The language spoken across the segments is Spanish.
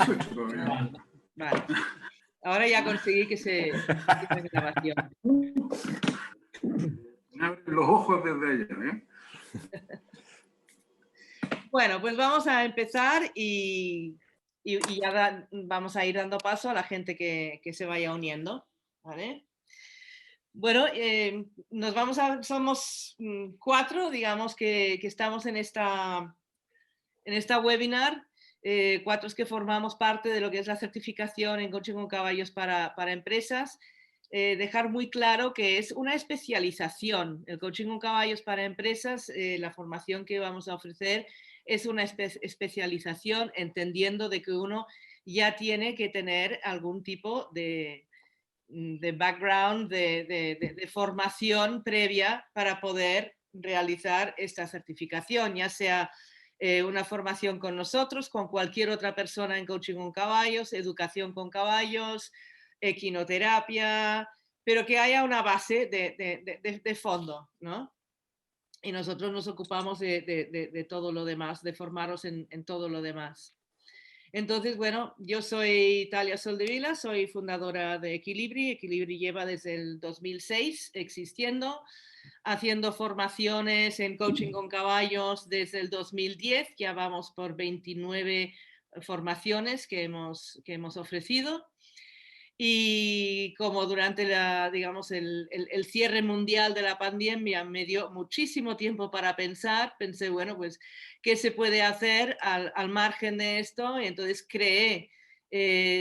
perfecto todavía. Vale. Ahora ya conseguí que se haga grabación. Me abren los ojos desde allá, ¿eh? Bueno, pues vamos a empezar y ya vamos a ir dando paso a la gente que se vaya uniendo, ¿vale? Bueno, somos 4, digamos, que estamos en esta webinar, 4 que formamos parte de lo que es la certificación en coaching con caballos para empresas. Dejar muy claro que es una especialización. El coaching con caballos para empresas, la formación que vamos a ofrecer es una especialización, entendiendo de que uno ya tiene que tener algún tipo de background, de formación previa para poder realizar esta certificación, ya sea una formación con nosotros, con cualquier otra persona en coaching con caballos, educación con caballos, equinoterapia, pero que haya una base de fondo, ¿no? Y nosotros nos ocupamos de todo lo demás, de formaros en todo lo demás. Entonces, bueno, yo soy Talia Soldevila, soy fundadora de Equilibri. Equilibri lleva desde el 2006 existiendo, haciendo formaciones en coaching con caballos desde el 2010. Ya vamos por 29 formaciones que hemos ofrecido. Y como durante digamos, el cierre mundial de la pandemia me dio muchísimo tiempo para pensar, pensé, bueno, pues, ¿qué se puede hacer al margen de esto? Y entonces creé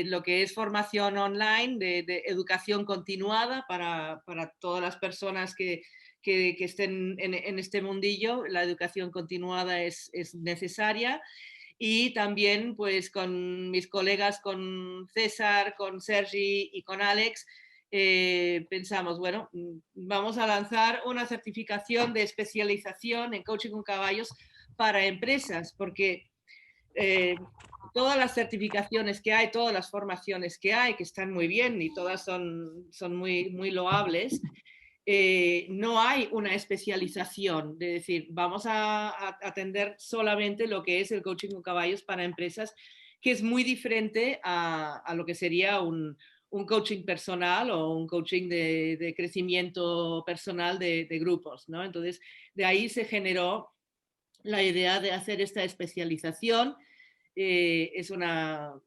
lo que es formación online de educación continuada para todas las personas que estén en este mundillo. La educación continuada es necesaria. Y también pues con mis colegas, con César, con Sergi y con Alex, pensamos, bueno, vamos a lanzar una certificación de especialización en coaching con caballos para empresas, porque todas las certificaciones que hay, todas las formaciones que hay, que están muy bien y todas son muy, muy loables, no hay una especialización, de decir, vamos a atender solamente lo que es el coaching con caballos para empresas, que es muy diferente a lo que sería un coaching personal o un coaching de crecimiento personal de grupos, ¿no? Entonces, de ahí se generó la idea de hacer esta especialización. Es una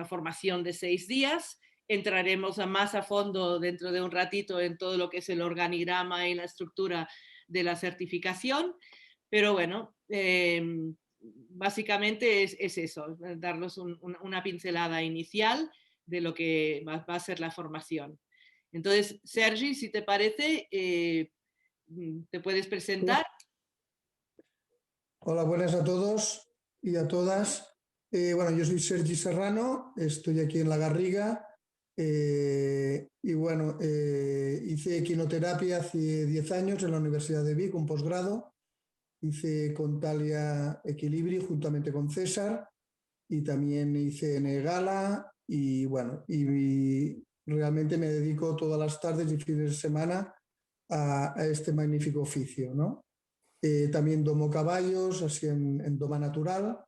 formación de 6 días. Entraremos más a fondo dentro de un ratito en todo lo que es el organigrama y la estructura de la certificación, pero bueno, básicamente es eso, darnos una pincelada inicial de lo que va a ser la formación. Entonces, Sergi, si te parece, te puedes presentar. Hola, buenas a todos y a todas. Bueno, yo soy Sergi Serrano, estoy aquí en La Garriga y bueno, hice equinoterapia hace 10 años en la Universidad de Vic, un posgrado. Hice con Talia Equilibri juntamente con César y también hice Negala y bueno, y realmente me dedico todas las tardes y fines de semana a este magnífico oficio, ¿no? También domo caballos, así en doma natural.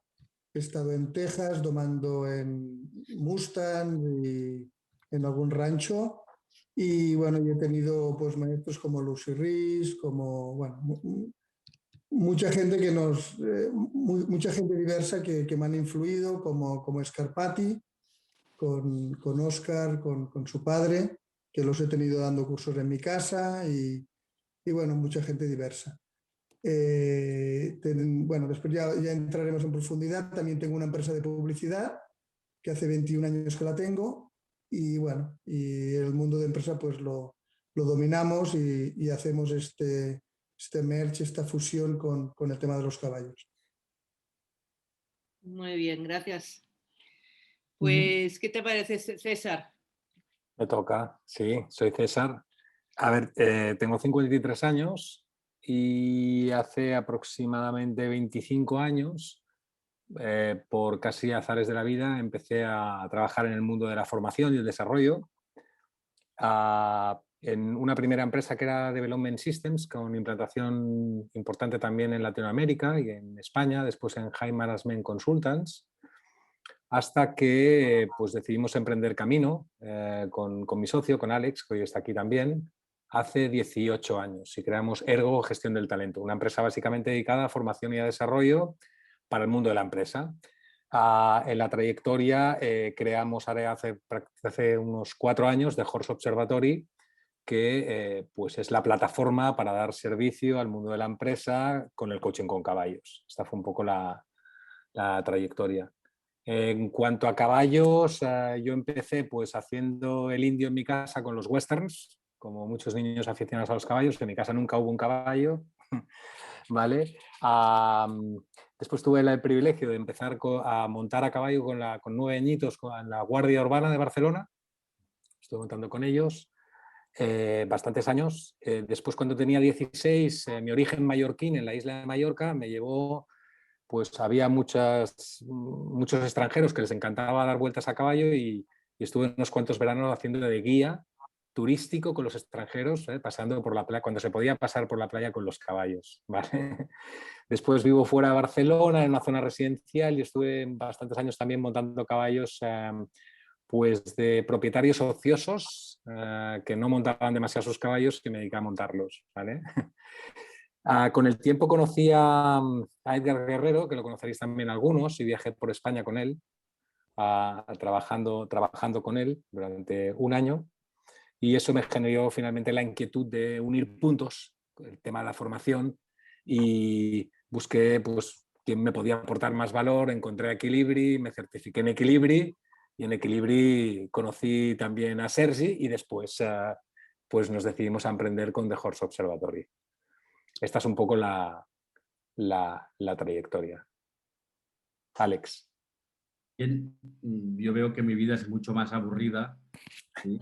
He estado en Texas domando en Mustang y en algún rancho. Y bueno, yo he tenido pues maestros como Lucy Rees, como bueno, mucha gente mucha gente diversa que me han influido, como Scarpati, con Oscar, con su padre, que los he tenido dando cursos en mi casa y bueno, mucha gente diversa. Bueno, después ya entraremos en profundidad. También tengo una empresa de publicidad que hace 21 años que la tengo y bueno, y el mundo de empresa pues lo dominamos y hacemos este merge, esta fusión con el tema de los caballos. Muy bien, gracias. Pues, ¿qué te parece, César? Me toca, sí, soy César. A ver, tengo 53 años y hace aproximadamente 25 años, por casi azares de la vida, empecé a trabajar en el mundo de la formación y el desarrollo en una primera empresa que era Development Systems, con implantación importante también en Latinoamérica y en España, después en High Management Consultants. hasta que pues decidimos emprender camino con mi socio, con Alex, que hoy está aquí también, hace 18 años, y creamos Ergo Gestión del Talento, una empresa básicamente dedicada a formación y a desarrollo para el mundo de la empresa. En la trayectoria creamos hace unos 4 años The Horse Observatory, que pues es la plataforma para dar servicio al mundo de la empresa con el coaching con caballos. Esta fue un poco la trayectoria. En cuanto a caballos, yo empecé pues haciendo el indio en mi casa con los westerns, como muchos niños aficionados a los caballos. En mi casa nunca hubo un caballo, ¿vale? Después tuve el privilegio de empezar a montar a caballo con 9 añitos en la Guardia Urbana de Barcelona. Estuve montando con ellos bastantes años. Después, cuando tenía 16, mi origen mallorquín en la isla de Mallorca me llevó, pues había muchos extranjeros que les encantaba dar vueltas a caballo, y estuve unos cuantos veranos haciendo de guía turístico con los extranjeros, pasando por la playa, cuando se podía pasar por la playa con los caballos, ¿vale? Después vivo fuera de Barcelona, en una zona residencial, y estuve bastantes años también montando caballos pues de propietarios ociosos que no montaban demasiado sus caballos, que me dedicaba a montarlos, ¿vale? Con el tiempo conocí a Edgar Guerrero, que lo conoceréis también algunos, y viajé por España con él, trabajando con él durante un año, y eso me generó finalmente la inquietud de unir puntos, el tema de la formación, y busqué pues quién me podía aportar más valor. Encontré a Equilibri, me certifiqué en Equilibri, y en Equilibri conocí también a Sergi, y después pues nos decidimos a emprender con The Horse Observatory. Esta es un poco la trayectoria. Alex. Bien, yo veo que mi vida es mucho más aburrida, ¿sí?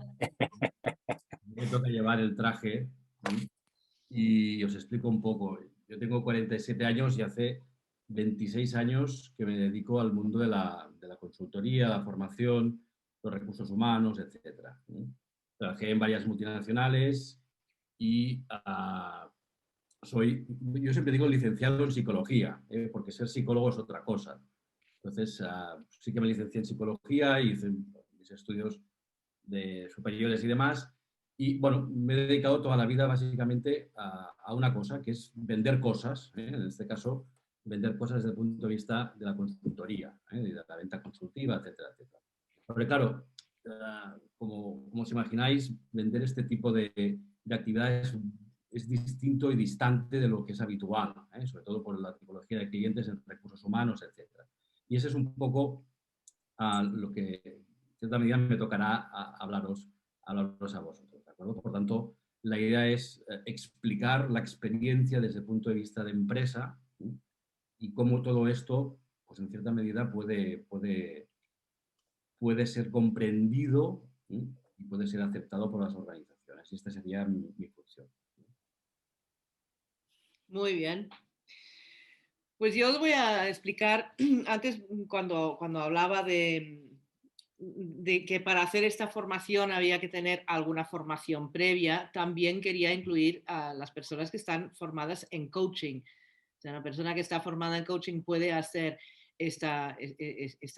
Me toca llevar el traje, ¿sí? Y os explico un poco. Yo tengo 47 años y hace 26 años que me dedico al mundo de la consultoría, la formación, los recursos humanos, etc. Trabajé en varias multinacionales y yo siempre digo licenciado en psicología, porque ser psicólogo es otra cosa. Entonces, sí que me licencié en psicología y hice mis estudios superiores y demás. Y bueno, me he dedicado toda la vida básicamente a una cosa, que es vender cosas, en este caso, vender cosas desde el punto de vista de la consultoría, de la venta consultiva, etcétera, etcétera. Porque claro, como os imagináis, vender este tipo de actividades es distinto y distante de lo que es habitual, sobre todo por la tipología de clientes en recursos humanos, etcétera. Y ese es un poco lo que en cierta medida me tocará hablaros a vosotros, ¿de acuerdo? Por tanto, la idea es explicar la experiencia desde el punto de vista de empresa, ¿sí? Y cómo todo esto, pues en cierta medida puede ser comprendido, ¿sí? Y puede ser aceptado por las organizaciones. Y esta sería mi función. Muy bien. Pues yo os voy a explicar, antes cuando hablaba de que para hacer esta formación había que tener alguna formación previa, también quería incluir a las personas que están formadas en coaching. O sea, una persona que está formada en coaching puede hacer esta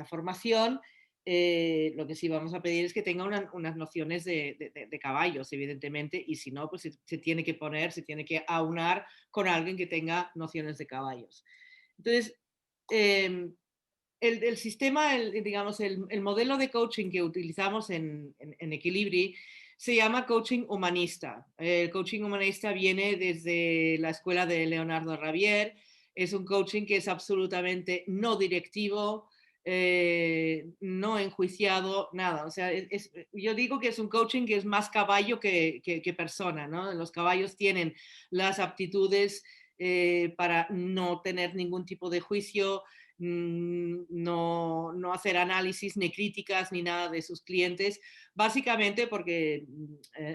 formación. Lo que sí vamos a pedir es que tenga unas nociones de caballos, evidentemente, y si no, pues se tiene que aunar con alguien que tenga nociones de caballos. Entonces, el sistema, digamos, el modelo de coaching que utilizamos en Equilibri se llama coaching humanista. El coaching humanista viene desde la escuela de Leonardo Ravier. Es un coaching que es absolutamente no directivo, no enjuiciado, nada. O sea, yo digo que es un coaching que es más caballo que persona, ¿no? Los caballos tienen las aptitudes para no tener ningún tipo de juicio, no hacer análisis ni críticas ni nada de sus clientes, básicamente porque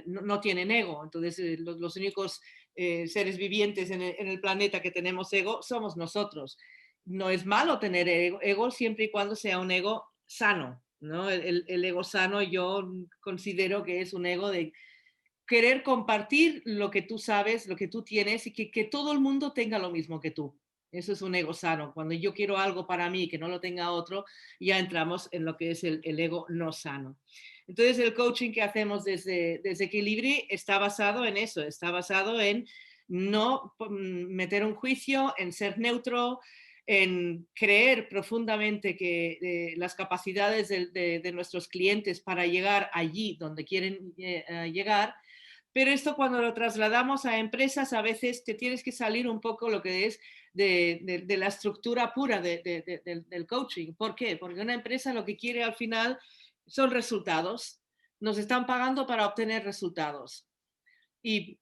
no tienen ego. Entonces, los únicos seres vivientes en el planeta que tenemos ego somos nosotros. No es malo tener ego siempre y cuando sea un ego sano, ¿no? El ego sano yo considero que es un ego de querer compartir lo que tú sabes, lo que tú tienes, y que todo el mundo tenga lo mismo que tú. Eso es un ego sano. Cuando yo quiero algo para mí que no lo tenga otro, ya entramos en lo que es el ego no sano. Entonces, el coaching que hacemos desde Equilibri está basado en eso, está basado en no meter un juicio, en ser neutro, en creer profundamente que las capacidades de nuestros clientes para llegar allí donde quieren llegar. Pero esto cuando lo trasladamos a empresas, a veces te tienes que salir un poco lo que es de la estructura pura del coaching. ¿Por qué? Porque una empresa lo que quiere al final son resultados. Nos están pagando para obtener resultados. Y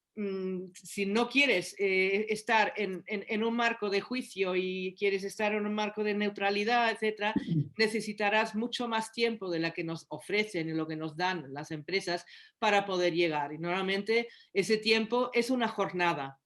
si no quieres estar en un marco de juicio y quieres estar en un marco de neutralidad, etcétera, necesitarás mucho más tiempo de la que nos ofrecen y lo que nos dan las empresas para poder llegar. Y normalmente ese tiempo es una jornada.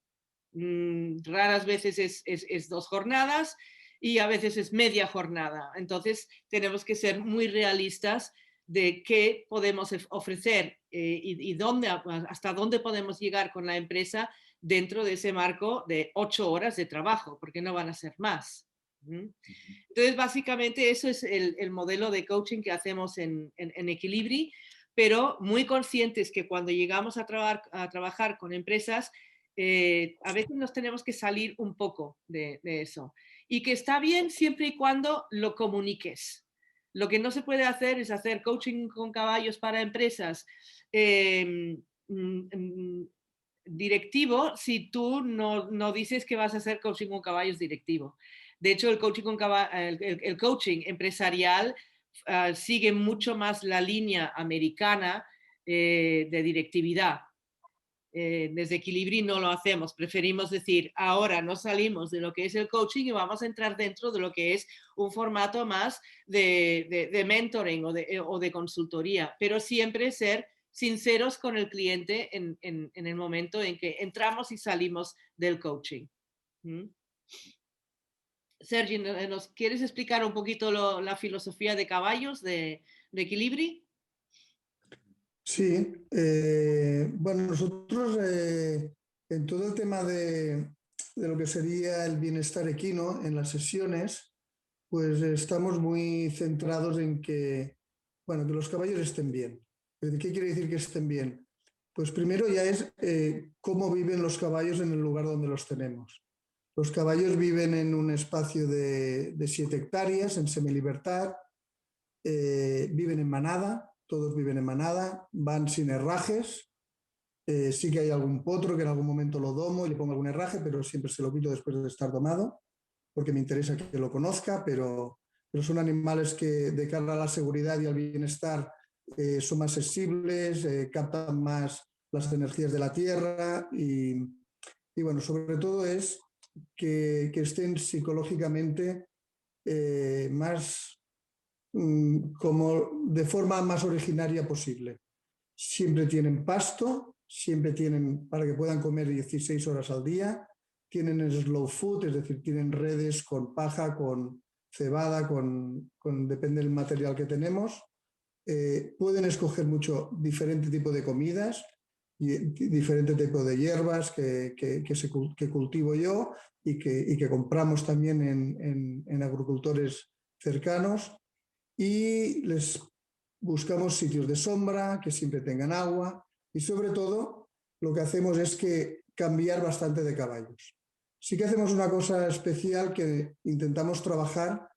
Raras veces es 2 jornadas y a veces es media jornada. Entonces tenemos que ser muy realistas de qué podemos ofrecer y dónde, hasta dónde podemos llegar con la empresa dentro de ese marco de 8 horas de trabajo, porque no van a ser más. Entonces, básicamente, eso es el modelo de coaching que hacemos en Equilibri, pero muy conscientes que cuando llegamos a trabajar con empresas, a veces nos tenemos que salir un poco de eso. Y que está bien siempre y cuando lo comuniques. Lo que no se puede hacer es hacer coaching con caballos para empresas directivo si tú no dices que vas a hacer coaching con caballos directivo. De hecho, el coaching empresarial sigue mucho más la línea americana de directividad. Desde Equilibri no lo hacemos, preferimos decir, ahora no salimos de lo que es el coaching y vamos a entrar dentro de lo que es un formato más de mentoring o de consultoría, pero siempre ser sinceros con el cliente en el momento en que entramos y salimos del coaching. Sergi, ¿nos quieres explicar un poquito la filosofía de caballos de Equilibri? Sí, bueno, nosotros en todo el tema de lo que sería el bienestar equino en las sesiones, pues estamos muy centrados en que, bueno, que los caballos estén bien. ¿Qué quiere decir que estén bien? Pues primero ya es cómo viven los caballos en el lugar donde los tenemos. Los caballos viven en un espacio de 7 hectáreas, en semilibertad, viven en manada, todos viven en manada, van sin herrajes. Sí que hay algún potro que en algún momento lo domo y le pongo algún herraje, pero siempre se lo quito después de estar domado, porque me interesa que lo conozca, pero son animales que de cara a la seguridad y al bienestar son más sensibles, captan más las energías de la tierra y bueno, sobre todo es que estén psicológicamente más como de forma más originaria posible. Siempre tienen pasto, siempre tienen para que puedan comer 16 horas al día, tienen el slow food, es decir, tienen redes con paja, con cebada, depende del material que tenemos. Pueden escoger mucho diferente tipo de comidas, y diferente tipo de hierbas que cultivo yo y que compramos también en agricultores cercanos. Y les buscamos sitios de sombra, que siempre tengan agua y sobre todo lo que hacemos es que cambiar bastante de caballos. Sí que hacemos una cosa especial que intentamos trabajar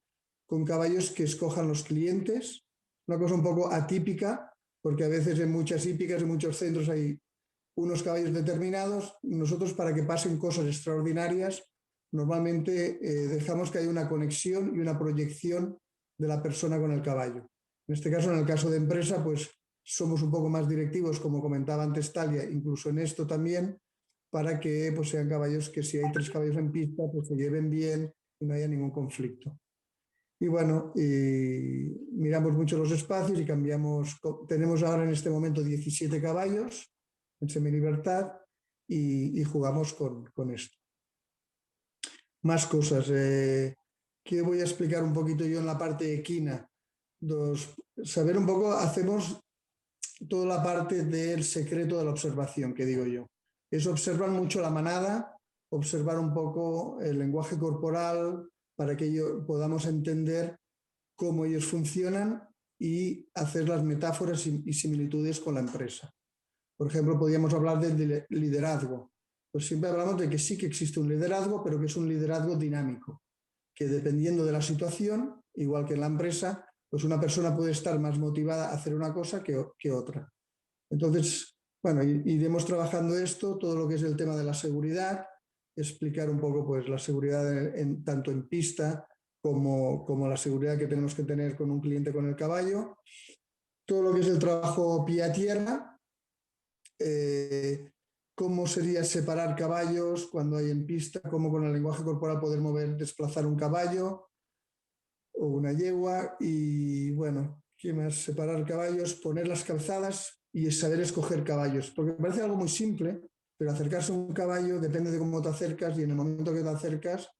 con caballos que escojan los clientes, una cosa un poco atípica, porque a veces en muchas hípicas, en muchos centros hay unos caballos determinados. Nosotros, para que pasen cosas extraordinarias, normalmente dejamos que haya una conexión y una proyección de la persona con el caballo. En este caso, en el caso de empresa, pues somos un poco más directivos, como comentaba antes Talia, incluso en esto también, para que pues, sean caballos que si hay 3 caballos en pista, pues se lleven bien y no haya ningún conflicto. Y bueno, miramos mucho los espacios y cambiamos. Tenemos ahora en este momento 17 caballos en semilibertad y jugamos con esto. Más cosas. ¿Qué voy a explicar un poquito yo en la parte equina? Saber un poco, hacemos toda la parte del secreto de la observación, que digo yo. Observan mucho la manada, observar un poco el lenguaje corporal para que podamos entender cómo ellos funcionan y hacer las metáforas y similitudes con la empresa. Por ejemplo, podríamos hablar de liderazgo. Pues siempre hablamos de que sí que existe un liderazgo, pero que es un liderazgo dinámico, que dependiendo de la situación, igual que en la empresa, pues una persona puede estar más motivada a hacer una cosa que otra. Entonces, bueno, iremos trabajando esto, todo lo que es el tema de la seguridad, explicar un poco pues, la seguridad tanto en pista como la seguridad que tenemos que tener con un cliente con el caballo, todo lo que es el trabajo pie a tierra, cómo sería separar caballos cuando hay en pista, cómo con el lenguaje corporal poder desplazar un caballo o una yegua y bueno, ¿qué más? Separar caballos, poner las calzadas y saber escoger caballos, porque parece algo muy simple, pero acercarse a un caballo depende de cómo te acercas y en el momento que te acercas,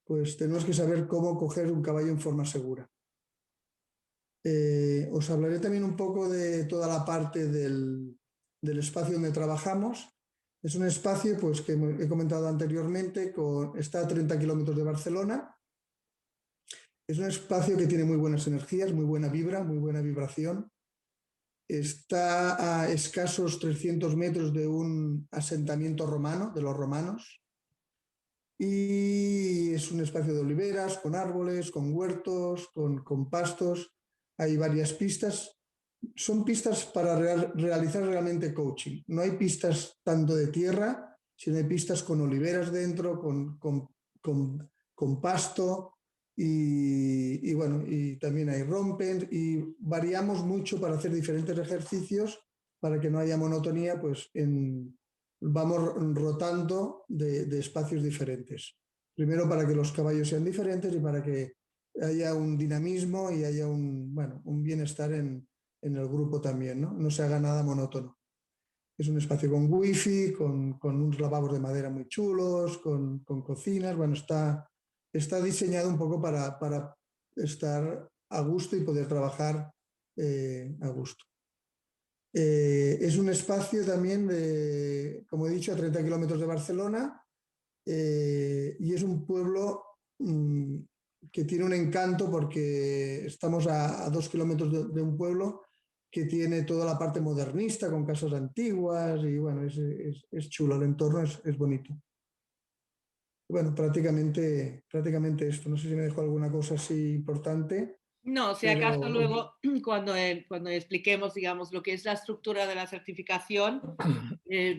pues tenemos que saber cómo coger un caballo en forma segura. Os hablaré también un poco de toda la parte del espacio donde trabajamos. Es un espacio pues, que he comentado anteriormente, está a 30 kilómetros de Barcelona. Es un espacio que tiene muy buenas energías, muy buena vibra, muy buena vibración. Está a escasos 300 metros de un asentamiento romano, de los romanos. Y es un espacio de oliveras, con árboles, con huertos, con pastos. Hay varias pistas. Son pistas para realizar realmente coaching. No hay pistas tanto de tierra, sino hay pistas con oliveras dentro, con pasto y bueno, y también hay rompen y variamos mucho para hacer diferentes ejercicios para que no haya monotonía, pues vamos rotando de espacios diferentes. Primero para que los caballos sean diferentes y para que haya un dinamismo y haya un bienestar en el grupo también, ¿no? No se haga nada monótono. Es un espacio con wifi, con unos lavabos de madera muy chulos, con cocinas. Bueno, está diseñado un poco para estar a gusto y poder trabajar a gusto. Es un espacio también, como he dicho, a 30 kilómetros de Barcelona y es un pueblo que tiene un encanto porque estamos a 2 kilómetros de un pueblo que tiene toda la parte modernista con casas antiguas y bueno, es chulo, el entorno es bonito. Bueno, prácticamente esto. No sé si me dejo alguna cosa así importante. No, si acaso luego cuando expliquemos, digamos, lo que es la estructura de la certificación,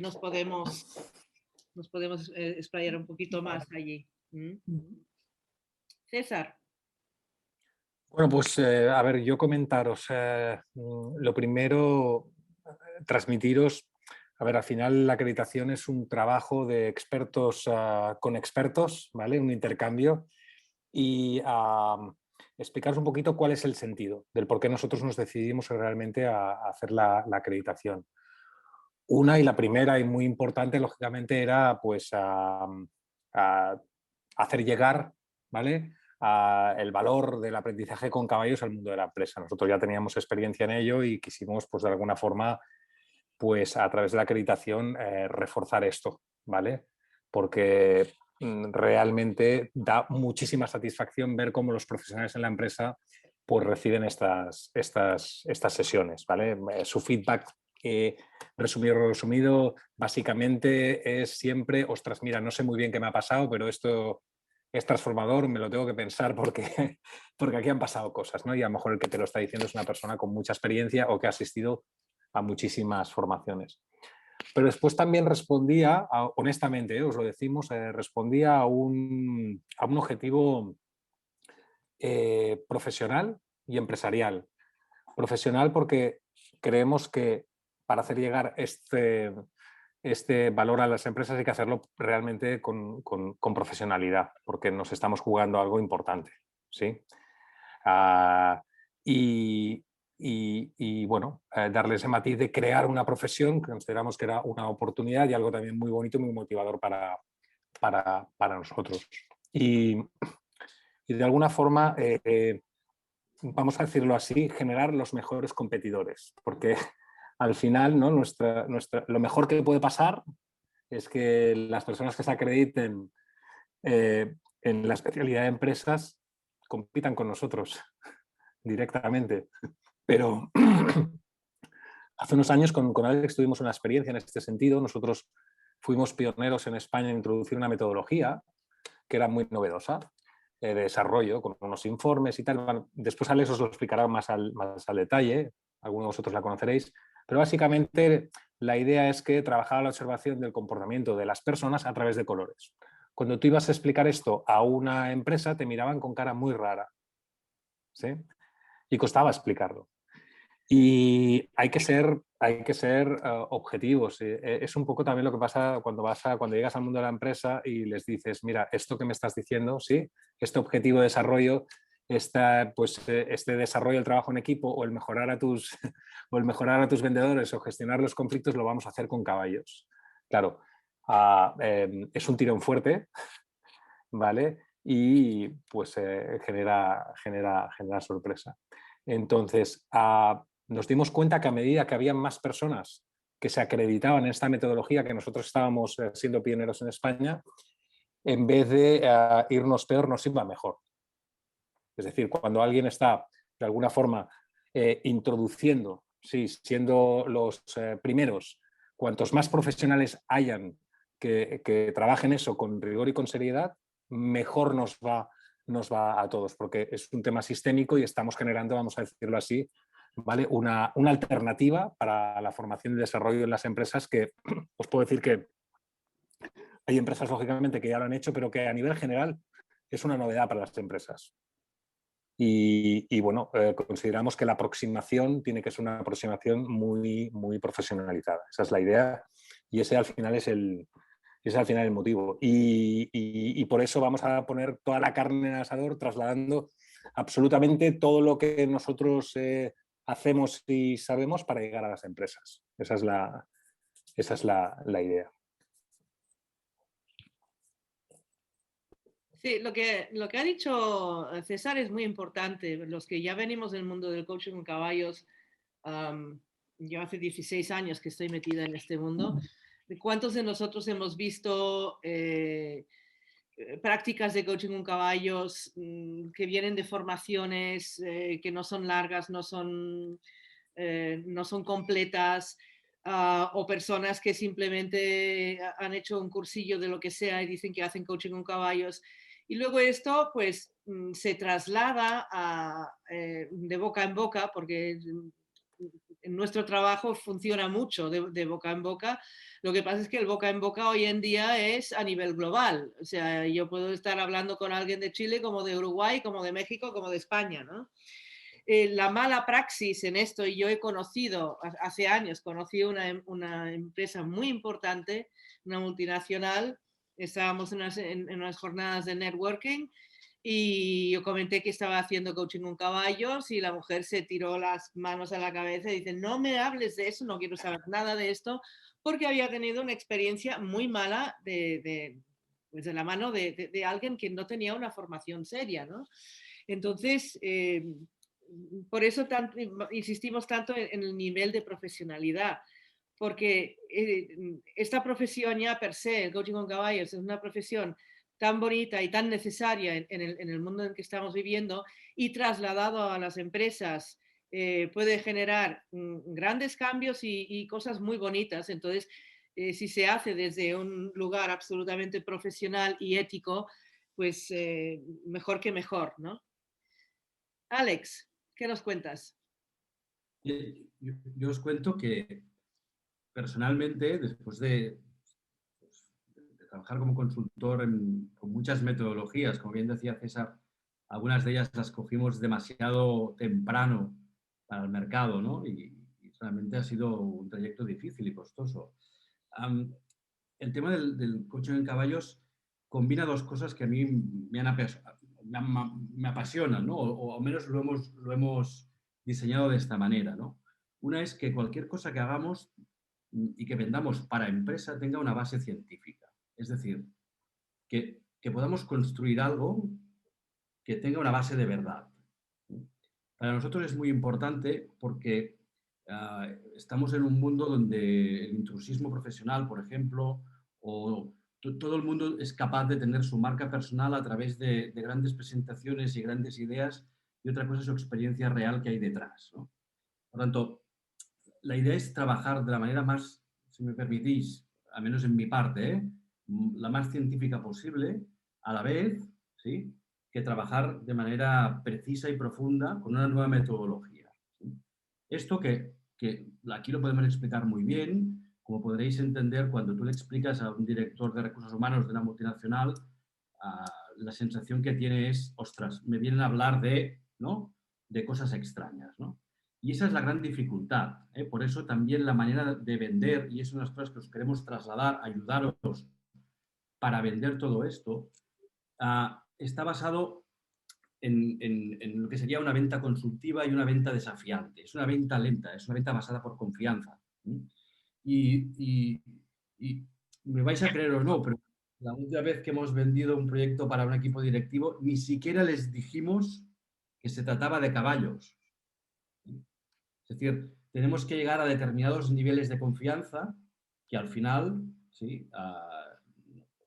nos podemos explayar un poquito más allí. César. Bueno, pues a ver, yo comentaros, lo primero, transmitiros, a ver, al final la acreditación es un trabajo de expertos con expertos, ¿vale? Un intercambio y explicaros un poquito cuál es el sentido del por qué nosotros nos decidimos realmente a hacer la acreditación. Una y la primera y muy importante, lógicamente, era pues hacer llegar, ¿vale?, el valor del aprendizaje con caballos al mundo de la empresa. Nosotros ya teníamos experiencia en ello y quisimos, pues de alguna forma, pues a través de la acreditación reforzar esto, ¿vale? Porque realmente da muchísima satisfacción ver cómo los profesionales en la empresa pues reciben estas sesiones, ¿vale? Su feedback resumido, básicamente es siempre, ostras, mira, no sé muy bien qué me ha pasado, pero esto es transformador, me lo tengo que pensar porque aquí han pasado cosas, ¿no? Y a lo mejor el que te lo está diciendo es una persona con mucha experiencia o que ha asistido a muchísimas formaciones. Pero después también respondía, honestamente, os lo decimos, respondía a un objetivo profesional y empresarial. Profesional porque creemos que para hacer llegar este valor a las empresas hay que hacerlo realmente con profesionalidad, porque nos estamos jugando algo importante, ¿sí? Y bueno, darle ese matiz de crear una profesión que consideramos que era una oportunidad y algo también muy bonito y muy motivador para nosotros. Y de alguna forma, vamos a decirlo así, generar los mejores competidores, porque al final, ¿no? Lo mejor que puede pasar es que las personas que se acrediten en la especialidad de empresas compitan con nosotros directamente. Pero hace unos años con Alex tuvimos una experiencia en este sentido. Nosotros fuimos pioneros en España en introducir una metodología que era muy novedosa, de desarrollo, con unos informes y tal. Después Alex os lo explicará más al detalle, algunos de vosotros la conoceréis, pero básicamente la idea es que trabajaba la observación del comportamiento de las personas a través de colores. Cuando tú ibas a explicar esto a una empresa, te miraban con cara muy rara, ¿sí? Y costaba explicarlo. Y hay que ser objetivos. Es un poco también lo que pasa cuando llegas al mundo de la empresa y les dices, mira, esto que me estás diciendo, sí, este objetivo de desarrollo, este desarrollo del trabajo en equipo o el mejorar a tus vendedores o gestionar los conflictos lo vamos a hacer con caballos. Claro, es un tirón fuerte, ¿vale? Y pues genera sorpresa. Entonces, nos dimos cuenta que a medida que había más personas que se acreditaban en esta metodología, que nosotros estábamos siendo pioneros en España, en vez de irnos peor, nos iba mejor. Es decir, cuando alguien está de alguna forma introduciendo, sí, siendo los primeros, cuantos más profesionales hayan que trabajen eso con rigor y con seriedad, mejor nos va a todos, porque es un tema sistémico y estamos generando, vamos a decirlo así, ¿vale? Una alternativa para la formación y desarrollo en las empresas que os puedo decir que hay empresas, lógicamente, que ya lo han hecho, pero que a nivel general es una novedad para las empresas. Y bueno, consideramos que la aproximación tiene que ser una aproximación muy, muy profesionalizada. Esa es la idea y ese al final es el motivo. Y por eso vamos a poner toda la carne en el asador, trasladando absolutamente todo lo que nosotros hacemos y sabemos para llegar a las empresas. Esa es la idea. Sí, lo que ha dicho César es muy importante. Los que ya venimos del mundo del coaching con caballos, yo hace 16 años que estoy metida en este mundo. ¿Cuántos de nosotros hemos visto prácticas de coaching con caballos que vienen de formaciones que no son largas, no son completas? O personas que simplemente han hecho un cursillo de lo que sea y dicen que hacen coaching con caballos. Y luego esto, pues, se traslada de boca en boca, porque en nuestro trabajo funciona mucho de boca en boca. Lo que pasa es que el boca en boca hoy en día es a nivel global. O sea, yo puedo estar hablando con alguien de Chile, como de Uruguay, como de México, como de España, ¿no? La mala praxis en esto, y yo he conocido, hace años, conocí una empresa muy importante, una multinacional, estábamos en unas jornadas de networking y yo comenté que estaba haciendo coaching con caballos y la mujer se tiró las manos a la cabeza y dice, no me hables de eso, no quiero saber nada de esto, porque había tenido una experiencia muy mala pues de la mano de alguien que no tenía una formación seria, ¿no? Entonces, por eso insistimos tanto en el nivel de profesionalidad, porque esta profesión ya per se, el coaching con caballos, es una profesión tan bonita y tan necesaria en el mundo en que estamos viviendo, y trasladado a las empresas puede generar grandes cambios y cosas muy bonitas. Entonces, si se hace desde un lugar absolutamente profesional y ético, pues mejor que mejor, ¿no? Alex, ¿qué nos cuentas? Yo os cuento que personalmente, después de trabajar como consultor con muchas metodologías, como bien decía César, algunas de ellas las cogimos demasiado temprano para el mercado, ¿no? Y realmente ha sido un trayecto difícil y costoso. El tema del coaching en caballos combina dos cosas que a mí me apasionan, ¿no? O al menos lo hemos diseñado de esta manera, ¿no? Una es que cualquier cosa que hagamos y que vendamos para empresa tenga una base científica. Es decir, que podamos construir algo que tenga una base de verdad. Para nosotros es muy importante porque estamos en un mundo donde el intrusismo profesional, por ejemplo, o todo el mundo es capaz de tener su marca personal a través de grandes presentaciones y grandes ideas, y otra cosa es su experiencia real que hay detrás, ¿no? Por tanto, la idea es trabajar de la manera más, si me permitís, al menos en mi parte, la más científica posible, a la vez, ¿sí?, que trabajar de manera precisa y profunda con una nueva metodología, ¿sí? Esto que aquí lo podemos explicar muy bien, como podréis entender cuando tú le explicas a un director de recursos humanos de una multinacional, la sensación que tiene es, ostras, me vienen a hablar de, ¿no?, de cosas extrañas, ¿no? Y esa es la gran dificultad, ¿eh? Por eso también la manera de vender, y es una de las cosas que os queremos trasladar, ayudaros para vender todo esto, está basado en lo que sería una venta consultiva y una venta desafiante. Es una venta lenta, es una venta basada por confianza. Y me vais a creer o no, pero la última vez que hemos vendido un proyecto para un equipo directivo, ni siquiera les dijimos que se trataba de caballos. Es decir, tenemos que llegar a determinados niveles de confianza que al final, ¿sí?,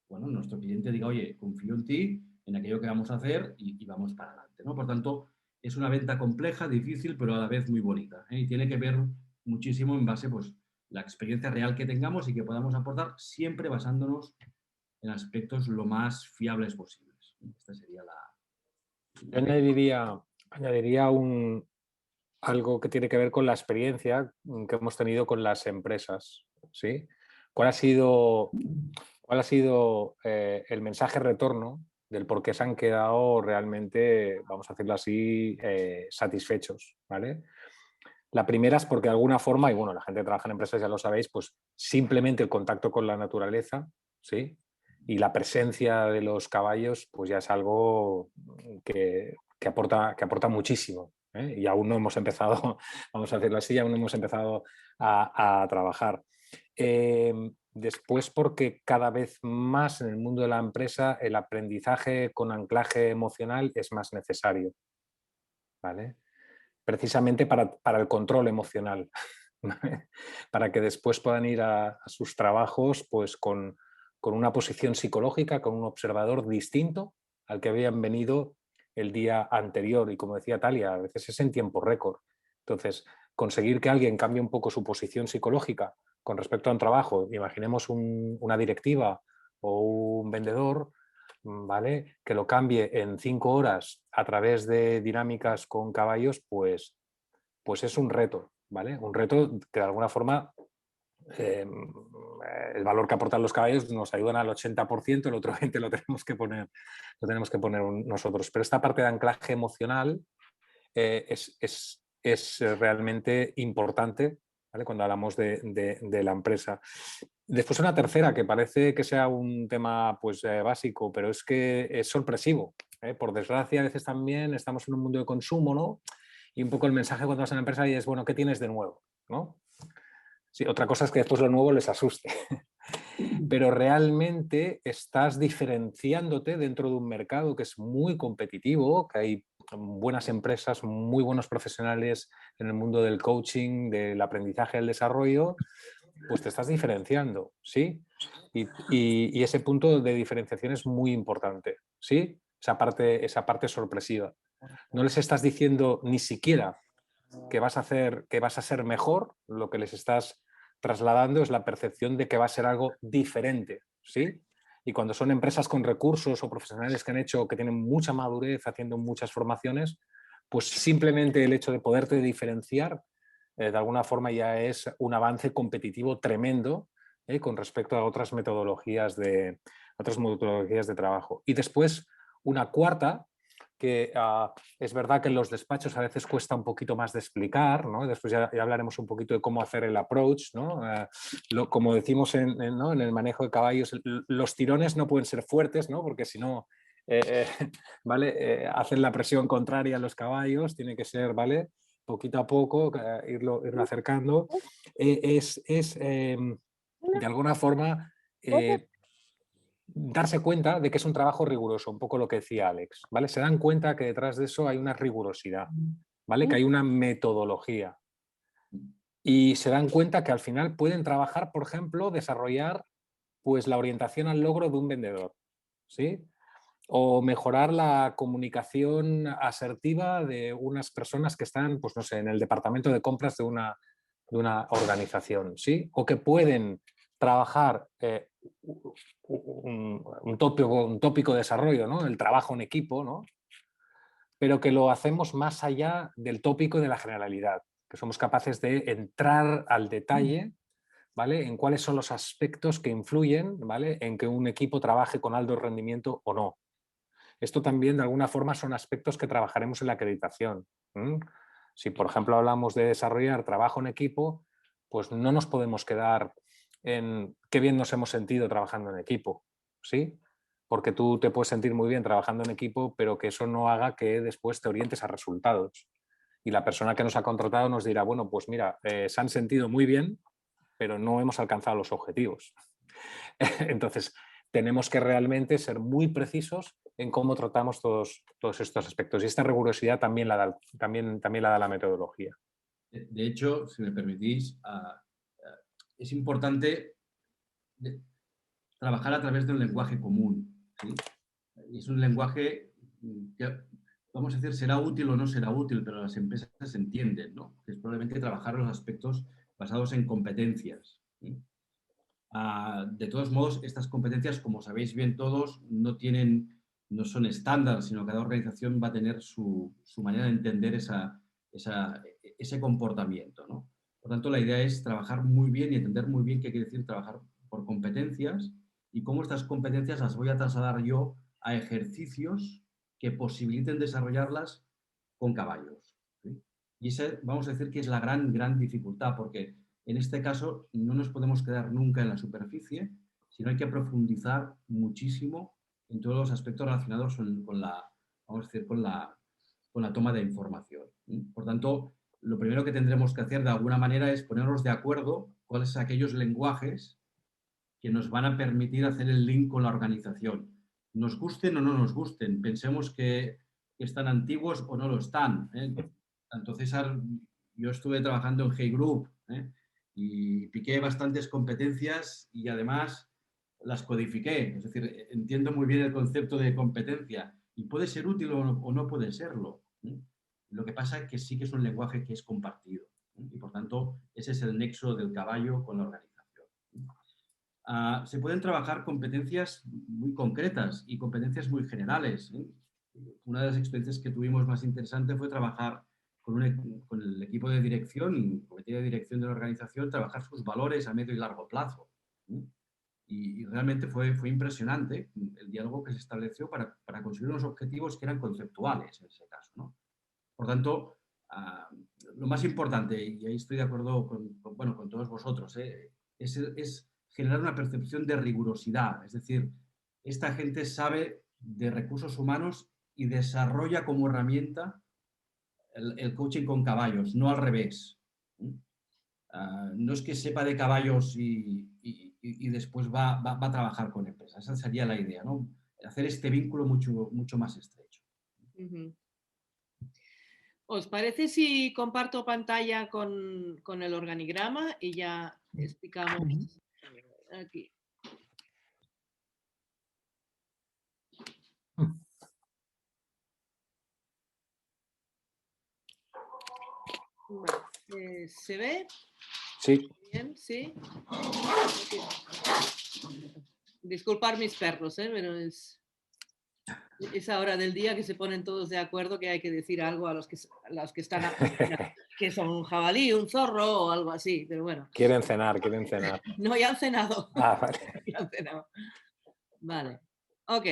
bueno, nuestro cliente diga, oye, confío en ti, en aquello que vamos a hacer y vamos para adelante, ¿no? Por tanto, es una venta compleja, difícil, pero a la vez muy bonita, ¿eh? Y tiene que ver muchísimo en base, pues, la experiencia real que tengamos y que podamos aportar, siempre basándonos en aspectos lo más fiables posibles. Esta sería la... Yo añadiría algo que tiene que ver con la experiencia que hemos tenido con las empresas, ¿sí? ¿Cuál ha sido el mensaje retorno del por qué se han quedado realmente, vamos a decirlo así, satisfechos, ¿vale? La primera es porque de alguna forma, y bueno, la gente que trabaja en empresas ya lo sabéis, pues simplemente el contacto con la naturaleza, ¿sí?, y la presencia de los caballos, pues ya es algo que aporta muchísimo, ¿eh? Y aún no hemos empezado, vamos a decirlo así, aún no hemos empezado a trabajar. Después, porque cada vez más en el mundo de la empresa el aprendizaje con anclaje emocional es más necesario, ¿vale? Precisamente para el control emocional, ¿vale? Para que después puedan ir a sus trabajos pues con una posición psicológica, con un observador distinto al que habían venido el día anterior. Y como decía Talia, a veces es en tiempo récord. Entonces, conseguir que alguien cambie un poco su posición psicológica con respecto a un trabajo, imaginemos una directiva o un vendedor, ¿vale?, que lo cambie en 5 horas a través de dinámicas con caballos, pues es un reto, ¿vale? Un reto que de alguna forma el valor que aportan los caballos nos ayudan al 80%, el otro 20% lo tenemos que poner nosotros. Pero esta parte de anclaje emocional es realmente importante, ¿vale?, cuando hablamos de la empresa. Después una tercera, que parece que sea un tema pues, básico, pero es que es sorpresivo, ¿eh? Por desgracia, a veces también estamos en un mundo de consumo, ¿no? Y un poco el mensaje cuando vas a la empresa y es, bueno, ¿qué tienes de nuevo?, ¿no? Sí, otra cosa es que después lo nuevo les asuste. Pero realmente estás diferenciándote dentro de un mercado que es muy competitivo, que hay buenas empresas, muy buenos profesionales en el mundo del coaching, del aprendizaje, del desarrollo, pues te estás diferenciando, ¿sí? Y ese punto de diferenciación es muy importante, ¿sí? Esa parte sorpresiva. No les estás diciendo ni siquiera que vas a ser mejor, lo que les estás trasladando es la percepción de que va a ser algo diferente, ¿sí? Y cuando son empresas con recursos o profesionales que tienen mucha madurez haciendo muchas formaciones, pues simplemente el hecho de poderte diferenciar de alguna forma ya es un avance competitivo tremendo con respecto a otras metodologías de trabajo. Y después una cuarta, que es verdad que en los despachos a veces cuesta un poquito más de explicar, ¿no? Después ya hablaremos un poquito de cómo hacer el approach, ¿no? Como decimos ¿no?, en el manejo de caballos, los tirones no pueden ser fuertes, ¿no?, porque si no, ¿vale?, hacen la presión contraria a los caballos, tiene que ser, ¿vale?, poquito a poco, irlo acercando. De alguna forma darse cuenta de que es un trabajo riguroso, un poco lo que decía Alex, ¿vale? Se dan cuenta que detrás de eso hay una rigurosidad, ¿vale?, que hay una metodología. Y se dan cuenta que al final pueden trabajar, por ejemplo, desarrollar pues la orientación al logro de un vendedor, ¿sí? O mejorar la comunicación asertiva de unas personas que están, pues no sé, en el departamento de compras de una organización, ¿sí? O que pueden trabajar un tópico de desarrollo, ¿no? El trabajo en equipo, ¿no? Pero que lo hacemos más allá del tópico y de la generalidad, que somos capaces de entrar al detalle, ¿vale? En cuáles son los aspectos que influyen, ¿vale? En que un equipo trabaje con alto rendimiento o no. Esto también, de alguna forma, son aspectos que trabajaremos en la acreditación. Si, por ejemplo, hablamos de desarrollar trabajo en equipo, pues no nos podemos quedar en qué bien nos hemos sentido trabajando en equipo, ¿sí? Porque tú te puedes sentir muy bien trabajando en equipo, pero que eso no haga que después te orientes a resultados. Y la persona que nos ha contratado nos dirá, bueno, pues mira, se han sentido muy bien, pero no hemos alcanzado los objetivos. Entonces, tenemos que realmente ser muy precisos en cómo tratamos todos estos aspectos. Y esta rigurosidad también la da la metodología. De hecho, si me permitís, es importante trabajar a través de un lenguaje común, ¿sí? Es un lenguaje que, vamos a decir, será útil o no será útil, pero las empresas entienden, ¿no? Que es probablemente trabajar los aspectos basados en competencias, ¿sí? De todos modos, estas competencias, como sabéis bien todos, no son estándar, sino que cada organización va a tener su manera de entender ese comportamiento, ¿no? Por tanto, la idea es trabajar muy bien y entender muy bien qué quiere decir trabajar por competencias y cómo estas competencias las voy a trasladar yo a ejercicios que posibiliten desarrollarlas con caballos, ¿sí? Y esa, vamos a decir que es la gran dificultad, porque en este caso no nos podemos quedar nunca en la superficie, sino hay que profundizar muchísimo en todos los aspectos relacionados con la, vamos a decir, con la toma de información. Por tanto, lo primero que tendremos que hacer de alguna manera es ponernos de acuerdo cuáles son aquellos lenguajes que nos van a permitir hacer el link con la organización. Nos gusten o no nos gusten, pensemos que están antiguos o no lo están. Tanto César, yo estuve trabajando en Hey Group y piqué bastantes competencias y además las codifiqué. Es decir, entiendo muy bien el concepto de competencia y puede ser útil o no puede serlo. Lo que pasa es que sí que es un lenguaje que es compartido y por tanto ese es el nexo del caballo con la organización. Se pueden trabajar competencias muy concretas y competencias muy generales. Una de las experiencias que tuvimos más interesante fue trabajar con el equipo de dirección, el comité de dirección de la organización, trabajar sus valores a medio y largo plazo. Y realmente fue impresionante el diálogo que se estableció para conseguir unos objetivos que eran conceptuales en ese caso, ¿no? Por tanto, lo más importante, y ahí estoy de acuerdo con todos vosotros, es generar una percepción de rigurosidad. Es decir, esta gente sabe de recursos humanos y desarrolla como herramienta el coaching con caballos, no al revés. No es que sepa de caballos y después va a trabajar con empresas. Esa sería la idea, ¿no? Hacer este vínculo mucho más estrecho. ¿Os parece si comparto pantalla con el organigrama y ya explicamos aquí? ¿Se ve? Sí. Bien, sí. Disculpar mis perros, pero es esa hora del día que se ponen todos de acuerdo que hay que decir algo a los que están que son un jabalí, un zorro o algo así, pero bueno. Quieren cenar. No, ya han cenado. Vale. Ya han cenado. Vale. Ok.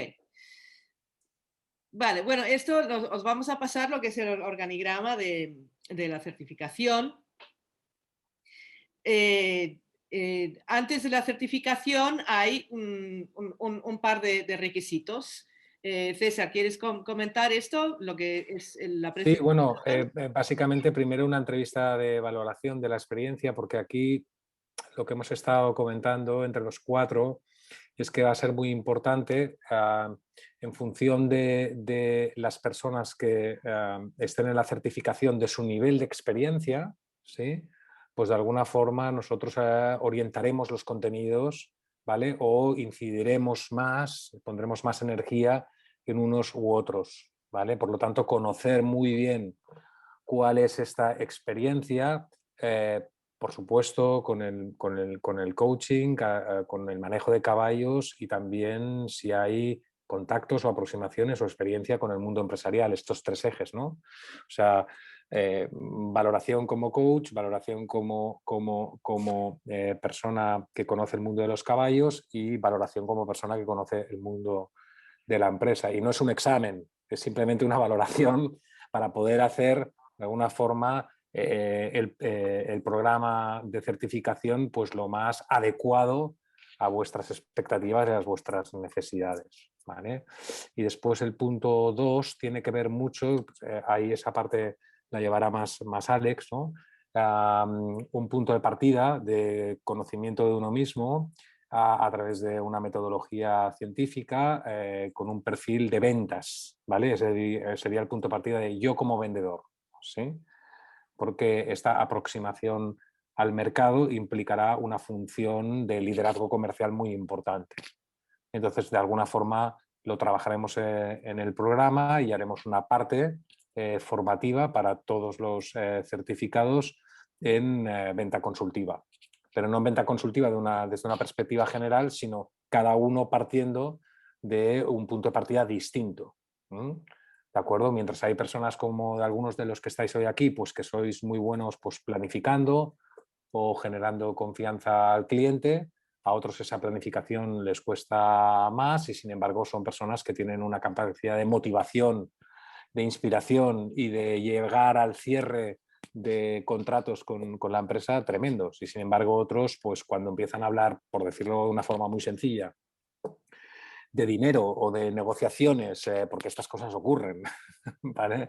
Vale, bueno, esto os vamos a pasar lo que es el organigrama de la certificación. Antes de la certificación hay un par de requisitos. César, ¿quieres comentar esto? Lo que es la Sí, bueno, básicamente primero una entrevista de valoración de la experiencia, porque aquí lo que hemos estado comentando entre los cuatro es que va a ser muy importante en función de las personas que estén en la certificación de su nivel de experiencia, ¿sí? Pues de alguna forma nosotros orientaremos los contenidos ¿vale? O incidiremos más, pondremos más energía en unos u otros, ¿vale? Por lo tanto, conocer muy bien cuál es esta experiencia, por supuesto, con el coaching, con el manejo de caballos y también si hay contactos o aproximaciones o experiencia con el mundo empresarial, estos tres ejes, ¿no? O sea, valoración como coach, valoración como persona que conoce el mundo de los caballos y valoración como persona que conoce el mundo de la empresa. Y no es un examen, es simplemente una valoración para poder hacer de alguna forma el programa de certificación pues lo más adecuado a vuestras expectativas y a vuestras necesidades, ¿vale? Y después el punto 2 tiene que ver mucho, ahí esa parte la llevará más Alex, ¿no? Un punto de partida de conocimiento de uno mismo a través de una metodología científica con un perfil de ventas, ¿vale? Ese sería el punto de partida de yo como vendedor, ¿sí? Porque esta aproximación al mercado implicará una función de liderazgo comercial muy importante. Entonces, de alguna forma, lo trabajaremos en el programa y haremos una parte formativa para todos los certificados en venta consultiva. Pero no en venta consultiva desde una perspectiva general, sino cada uno partiendo de un punto de partida distinto. ¿De acuerdo? Mientras hay personas como de algunos de los que estáis hoy aquí, pues que sois muy buenos pues, planificando o generando confianza al cliente, a otros esa planificación les cuesta más y sin embargo son personas que tienen una capacidad de motivación, de inspiración y de llegar al cierre de contratos con la empresa tremendos. Y sin embargo otros, pues cuando empiezan a hablar, por decirlo de una forma muy sencilla, de dinero o de negociaciones, porque estas cosas ocurren, ¿vale?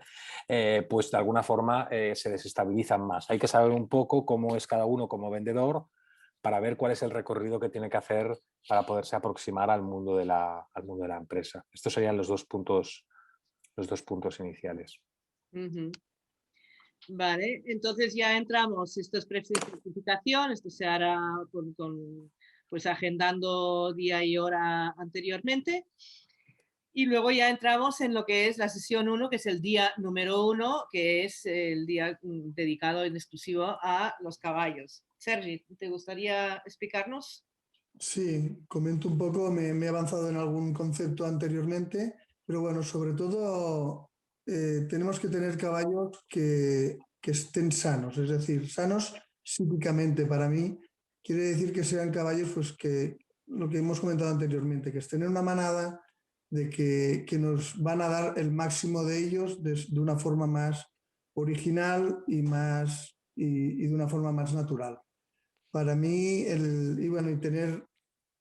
Pues de alguna forma se desestabilizan más. Hay que saber un poco cómo es cada uno como vendedor para ver cuál es el recorrido que tiene que hacer para poderse aproximar al mundo de la empresa. Estos serían los dos puntos iniciales. Vale, entonces ya entramos, esto es precertificación, esto se hará pues agendando día y hora anteriormente. Y luego ya entramos en lo que es la sesión 1, que es el día número 1, que es el día dedicado en exclusivo a los caballos. Sergi, ¿te gustaría explicarnos? Sí, comento un poco, me he avanzado en algún concepto anteriormente, pero bueno, sobre todo tenemos que tener caballos que estén sanos, es decir, sanos psíquicamente para mí. Quiere decir que sean caballos, pues que lo que hemos comentado anteriormente, que estén en una manada, de que nos van a dar el máximo de ellos de una forma más original y de una forma más natural. Para mí,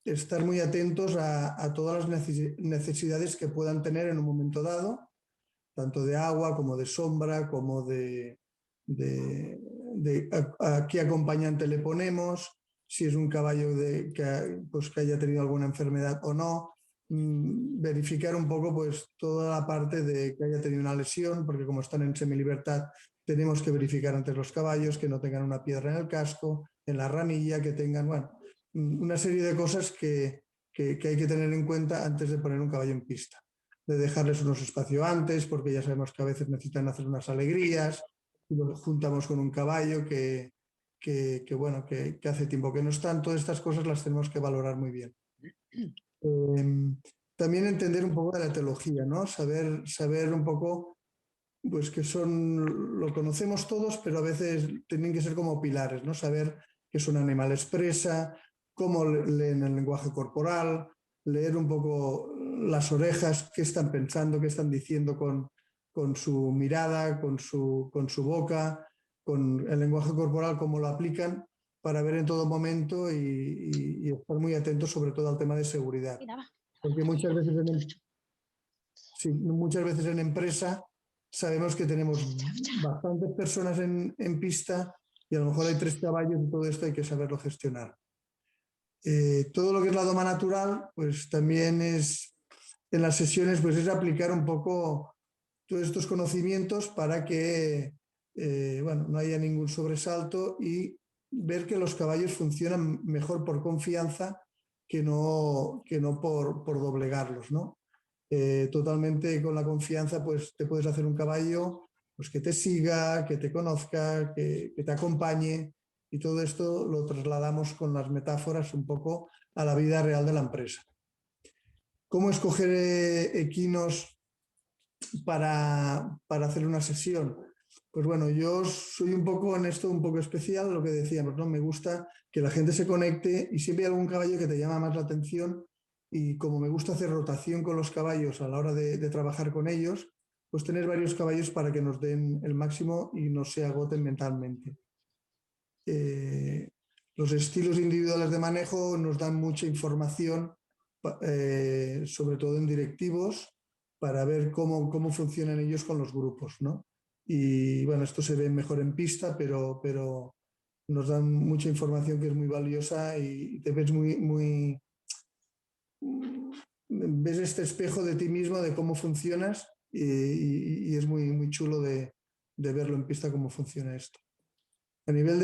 estar muy atentos a todas las necesidades que puedan tener en un momento dado, tanto de agua como de sombra, como de a qué acompañante le ponemos, si es un caballo que haya tenido alguna enfermedad o no, verificar un poco pues toda la parte de que haya tenido una lesión, porque como están en semilibertad tenemos que verificar antes los caballos, que no tengan una piedra en el casco, en la ranilla, que tengan, bueno, una serie de cosas que hay que tener en cuenta antes de poner un caballo en pista. De dejarles unos espacios antes, porque ya sabemos que a veces necesitan hacer unas alegrías, y lo juntamos con un caballo que hace tiempo que no están. Todas estas cosas las tenemos que valorar muy bien. También entender un poco de la teología, ¿no? Saber un poco, pues que lo conocemos todos, pero a veces tienen que ser como pilares, ¿no? Saber que es un animal expresa, cómo leen el lenguaje corporal, leer un poco las orejas, qué están pensando, qué están diciendo con su mirada, con su boca, con el lenguaje corporal, cómo lo aplican, para ver en todo momento y estar muy atentos sobre todo al tema de seguridad. Porque muchas veces en empresa sabemos que tenemos bastantes personas en pista y a lo mejor hay 3 caballos y todo esto hay que saberlo gestionar. Todo lo que es la doma natural, pues también es, en las sesiones, pues es aplicar un poco todos estos conocimientos para que no haya ningún sobresalto y ver que los caballos funcionan mejor por confianza que no por doblegarlos, ¿no? Totalmente con la confianza, pues te puedes hacer un caballo pues, que te siga, que te conozca, que te acompañe, y todo esto lo trasladamos con las metáforas un poco a la vida real de la empresa. ¿Cómo escoger equinos para hacer una sesión? Pues bueno, yo soy un poco en esto un poco especial, lo que decíamos, ¿no? Me gusta que la gente se conecte y siempre hay algún caballo que te llama más la atención, y como me gusta hacer rotación con los caballos a la hora de trabajar con ellos, pues tener varios caballos para que nos den el máximo y no se agoten mentalmente. Los estilos individuales de manejo nos dan mucha información, sobre todo en directivos, para ver cómo funcionan ellos con los grupos, ¿no? Y bueno, esto se ve mejor en pista, pero nos dan mucha información que es muy valiosa, y te ves ves este espejo de ti mismo, de cómo funcionas, y es muy chulo de verlo en pista cómo funciona esto. A nivel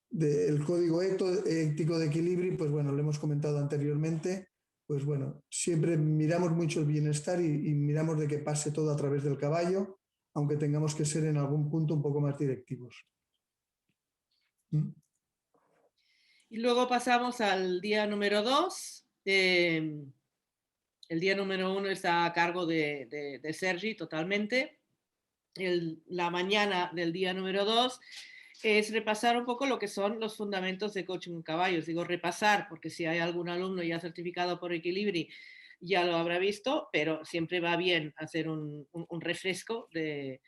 del código ético de Equilibri, pues bueno, lo hemos comentado anteriormente, pues bueno, siempre miramos mucho el bienestar y miramos de que pase todo a través del caballo, aunque tengamos que ser en algún punto un poco más directivos. Y luego pasamos al día número 2. El día número 1 está a cargo de Sergi totalmente. La mañana del día número 2 es repasar un poco lo que son los fundamentos de coaching con caballos. Digo repasar porque si hay algún alumno ya certificado por Equilibri ya lo habrá visto, pero siempre va bien hacer un refresco de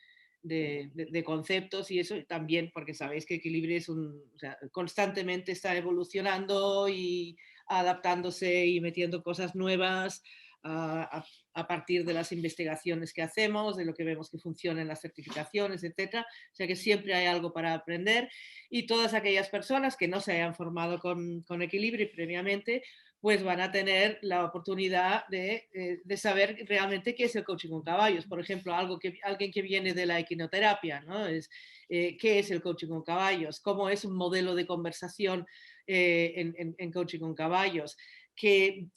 conceptos, y eso también porque sabéis que Equilibri es constantemente está evolucionando y adaptándose y metiendo cosas nuevas a partir de las investigaciones que hacemos, de lo que vemos que funciona en las certificaciones, etcétera. O sea que siempre hay algo para aprender, y todas aquellas personas que no se hayan formado con Equilibri previamente, pues van a tener la oportunidad de saber realmente qué es el coaching con caballos. Por ejemplo, alguien que viene de la equinoterapia, ¿no? ¿Qué es el coaching con caballos? ¿Cómo es un modelo de conversación en coaching con caballos? ¿Qué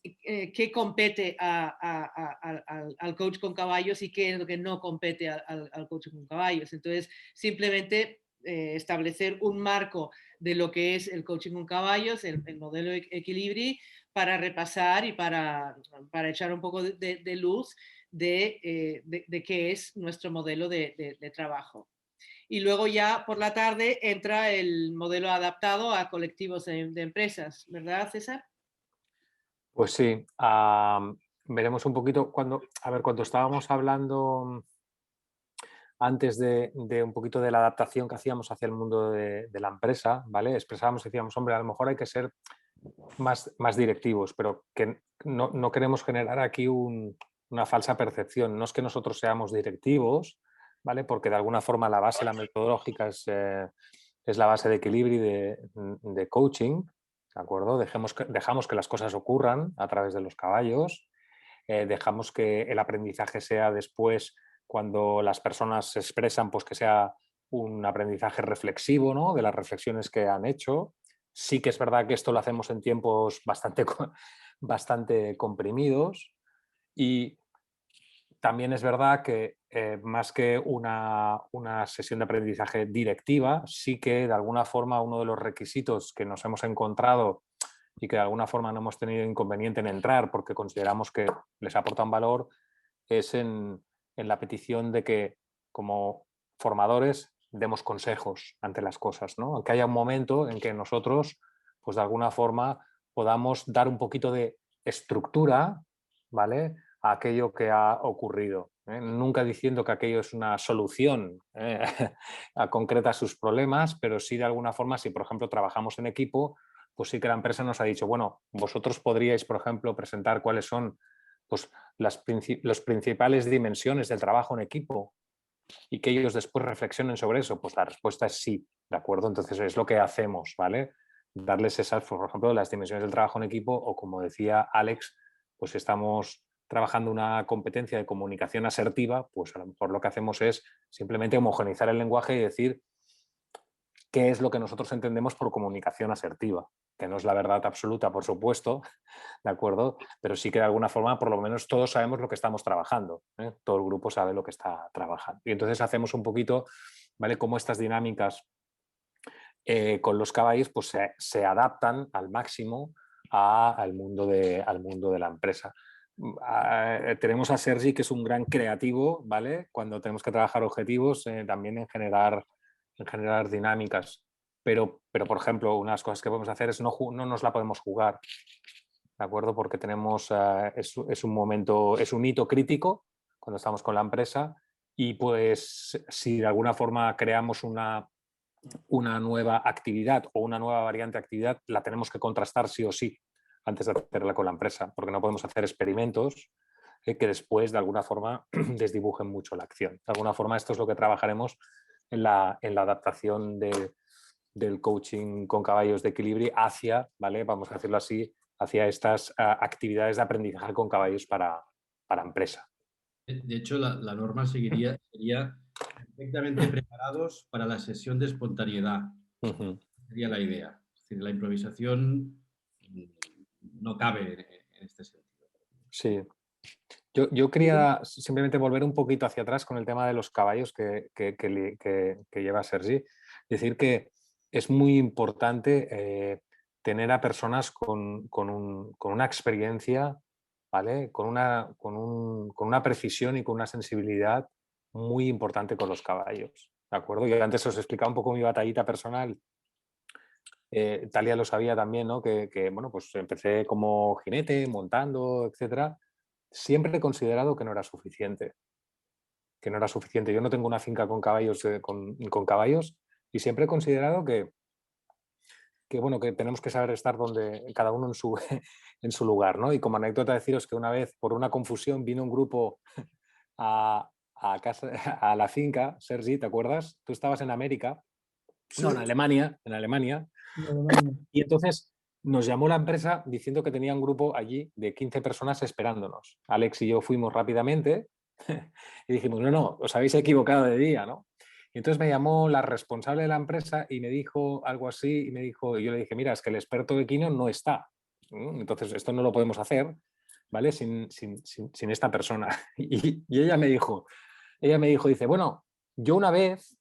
compete al coach con caballos y qué es lo que no compete al coach con caballos? Entonces, simplemente establecer un marco de lo que es el coaching con caballos, el modelo Equilibri, para repasar y para echar un poco de luz de qué es nuestro modelo de trabajo. Y luego ya por la tarde entra el modelo adaptado a colectivos de empresas, ¿verdad, César? Pues sí, veremos un poquito cuando estábamos hablando antes de un poquito de la adaptación que hacíamos hacia el mundo de la empresa, ¿vale? Expresábamos, decíamos, hombre, a lo mejor hay que ser más directivos, pero que no queremos generar aquí una falsa percepción. No es que nosotros seamos directivos, ¿vale? Porque de alguna forma la base, la metodológica es la base de Equilibri de coaching, ¿de acuerdo? Dejamos que las cosas ocurran a través de los caballos, dejamos que el aprendizaje sea después, cuando las personas se expresan, pues que sea un aprendizaje reflexivo, ¿no? De las reflexiones que han hecho. Sí que es verdad que esto lo hacemos en tiempos bastante comprimidos, y también es verdad que más que una sesión de aprendizaje directiva, sí que de alguna forma uno de los requisitos que nos hemos encontrado y que de alguna forma no hemos tenido inconveniente en entrar porque consideramos que les aportan valor, es en la petición de que como formadores demos consejos ante las cosas, ¿no? Aunque haya un momento en que nosotros, pues de alguna forma, podamos dar un poquito de estructura, ¿vale?, a aquello que ha ocurrido. Nunca diciendo que aquello es una solución concreta a sus problemas, pero sí de alguna forma, si por ejemplo trabajamos en equipo, pues sí que la empresa nos ha dicho, bueno, vosotros podríais, por ejemplo, presentar cuáles son pues, las principales dimensiones del trabajo en equipo, y que ellos después reflexionen sobre eso. Pues la respuesta es sí, ¿de acuerdo? Entonces es lo que hacemos, ¿vale? Darles esas, por ejemplo, las dimensiones del trabajo en equipo, o como decía Alex, pues estamos trabajando una competencia de comunicación asertiva, pues a lo mejor lo que hacemos es simplemente homogeneizar el lenguaje y decir qué es lo que nosotros entendemos por comunicación asertiva, que no es la verdad absoluta, por supuesto, ¿de acuerdo? Pero sí que de alguna forma, por lo menos todos sabemos lo que estamos trabajando, ¿eh? Todo el grupo sabe lo que está trabajando. Y entonces hacemos un poquito, ¿vale? Cómo estas dinámicas con los caballos pues se adaptan al máximo al mundo de la empresa. Tenemos a Sergi, que es un gran creativo, ¿vale? Cuando tenemos que trabajar objetivos, también en generar dinámicas. Pero, por ejemplo, una de las cosas que podemos hacer es no nos la podemos jugar, ¿de acuerdo? Porque tenemos, es un momento, es un hito crítico cuando estamos con la empresa y pues si de alguna forma creamos una nueva actividad o una nueva variante de actividad, la tenemos que contrastar sí o sí antes de hacerla con la empresa, porque no podemos hacer experimentos que después de alguna forma desdibujen mucho la acción. De alguna forma esto es lo que trabajaremos en la adaptación del coaching con caballos de equilibrio hacia, ¿vale? Vamos a decirlo así, hacia estas actividades de aprendizaje con caballos para empresa. De hecho, la norma sería perfectamente preparados para la sesión de espontaneidad. Sería la idea. Es decir, la improvisación no cabe en este sentido. Sí. Yo quería simplemente volver un poquito hacia atrás con el tema de los caballos que lleva Sergi. Decir que es muy importante tener a personas con una experiencia, ¿vale? Con una precisión y con una sensibilidad muy importante con los caballos, ¿de acuerdo? Yo antes os explicaba un poco mi batallita personal. Talia lo sabía también, ¿no? Que bueno, pues empecé como jinete, montando, etcétera. Siempre he considerado que no era suficiente. Que no era suficiente. Yo no tengo una finca con caballos, con caballos y siempre he considerado que bueno, que tenemos que saber estar donde cada uno en su lugar, ¿no? Y como anécdota deciros que una vez, por una confusión, vino un grupo a la finca, Sergi, ¿te acuerdas? Tú estabas en América, Sí, no, en Alemania, y entonces nos llamó la empresa diciendo que tenía un grupo allí de 15 personas esperándonos. Alex y yo fuimos rápidamente y dijimos, no, os habéis equivocado de día, ¿no? Y entonces me llamó la responsable de la empresa y me dijo algo así, y yo le dije, mira, es que el experto equino no está. Entonces esto no lo podemos hacer, ¿vale? Sin esta persona. Y ella me dijo, dice, bueno, yo una vez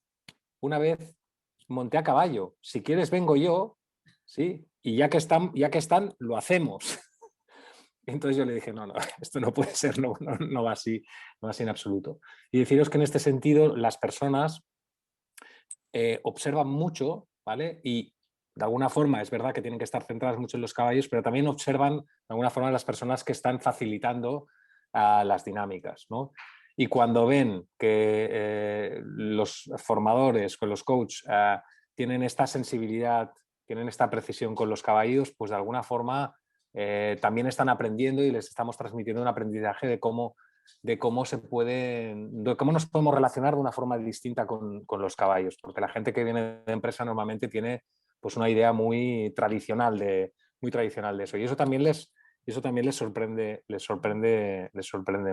monté a caballo, si quieres vengo yo, ¿sí? Y ya que están, lo hacemos. Entonces yo le dije, no, esto no puede ser, no va así, no va así en absoluto. Y deciros que en este sentido las personas observan mucho, ¿vale? Y de alguna forma es verdad que tienen que estar centradas mucho en los caballos, pero también observan de alguna forma las personas que están facilitando las dinámicas, ¿no? Y cuando ven que los formadores, con los coaches, tienen esta sensibilidad, tienen esta precisión con los caballos, pues de alguna forma también están aprendiendo y les estamos transmitiendo un aprendizaje de cómo nos podemos relacionar de una forma distinta con los caballos, porque la gente que viene de empresa normalmente tiene pues una idea muy tradicional de eso, y eso también les sorprende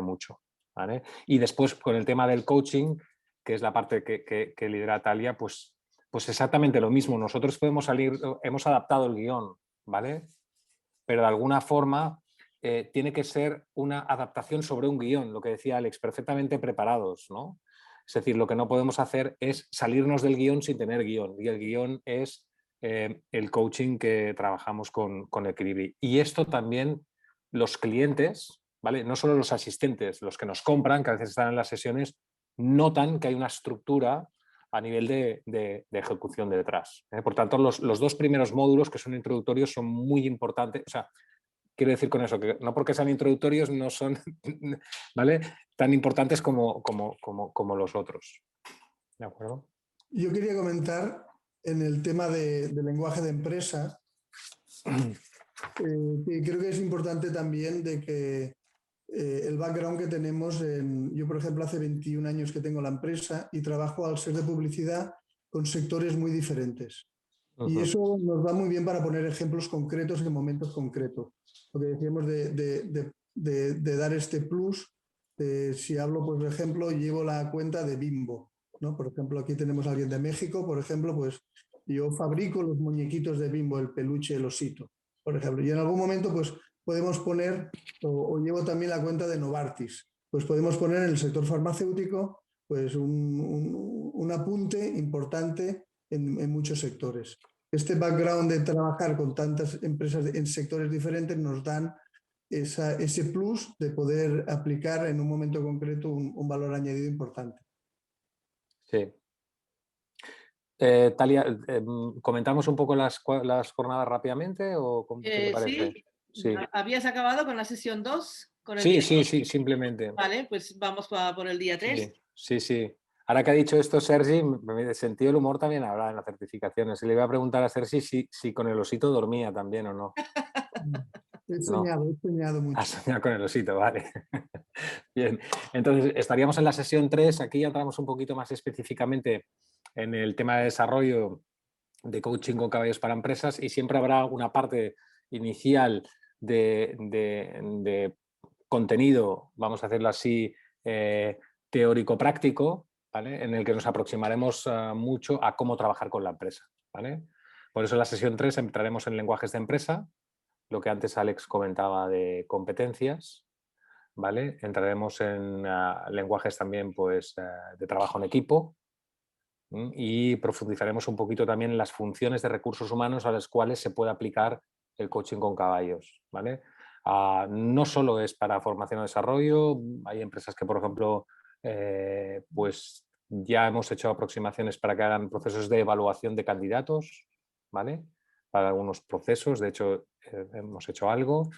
mucho, ¿vale? Y después con el tema del coaching, que es la parte que lidera Talia, pues exactamente lo mismo. Nosotros hemos adaptado el guión, ¿vale? Pero de alguna forma tiene que ser una adaptación sobre un guión, lo que decía Alex, perfectamente preparados, ¿no? Es decir, lo que no podemos hacer es salirnos del guión sin tener guión, y el guión es el coaching que trabajamos con Equilibri. Y esto también los clientes, ¿vale? No solo los asistentes, los que nos compran, que a veces están en las sesiones, notan que hay una estructura a nivel de ejecución detrás. Por tanto, los dos primeros módulos, que son introductorios, son muy importantes. O sea, quiero decir con eso, que no porque sean introductorios no son ¿vale? tan importantes como los otros. ¿De acuerdo? yo quería comentar en el tema de lenguaje de empresa, que creo que es importante también de que el background que tenemos, yo por ejemplo hace 21 años que tengo la empresa y trabajo al ser de publicidad con sectores muy diferentes. Y eso nos va muy bien para poner ejemplos concretos en momentos concretos. Lo que decíamos de dar este plus, si hablo, por ejemplo, llevo la cuenta de Bimbo, ¿no? Por ejemplo, aquí tenemos a alguien de México, por ejemplo, pues Yo fabrico los muñequitos de Bimbo, el peluche, el osito, por ejemplo. Y en algún momento pues podemos poner, o llevo también la cuenta de Novartis, pues podemos poner en el sector farmacéutico pues un apunte importante en muchos sectores. Este background de trabajar con tantas empresas en sectores diferentes nos dan ese plus de poder aplicar en un momento concreto un valor añadido importante. Sí. Talia, ¿comentamos un poco las jornadas rápidamente o qué te parece? Sí. Sí. ¿Habías acabado con la sesión 2? Sí, simplemente. Vale, pues vamos por el día 3. Sí. Ahora que ha dicho esto Sergi, de sentido del humor también habrá en las certificaciones. Y le iba a preguntar a Sergi si con el osito dormía también o no. He soñado mucho. Has soñado con el osito, vale. Bien, entonces estaríamos en la sesión 3. Aquí ya entramos un poquito más específicamente en el tema de desarrollo de coaching con caballos para empresas y siempre habrá una parte inicial de contenido, vamos a hacerlo así, teórico-práctico, ¿vale? En el que nos aproximaremos mucho a cómo trabajar con la empresa, ¿vale? Por eso en la sesión 3 entraremos en lenguajes de empresa, lo que antes Alex comentaba de competencias, ¿vale? Entraremos en lenguajes también pues, de trabajo en equipo y profundizaremos un poquito también en las funciones de recursos humanos a las cuales se puede aplicar el coaching con caballos, ¿vale? No solo es para formación o desarrollo, hay empresas que, por ejemplo, pues ya hemos hecho aproximaciones para que hagan procesos de evaluación de candidatos, ¿vale? Para algunos procesos, de hecho, hemos hecho algo.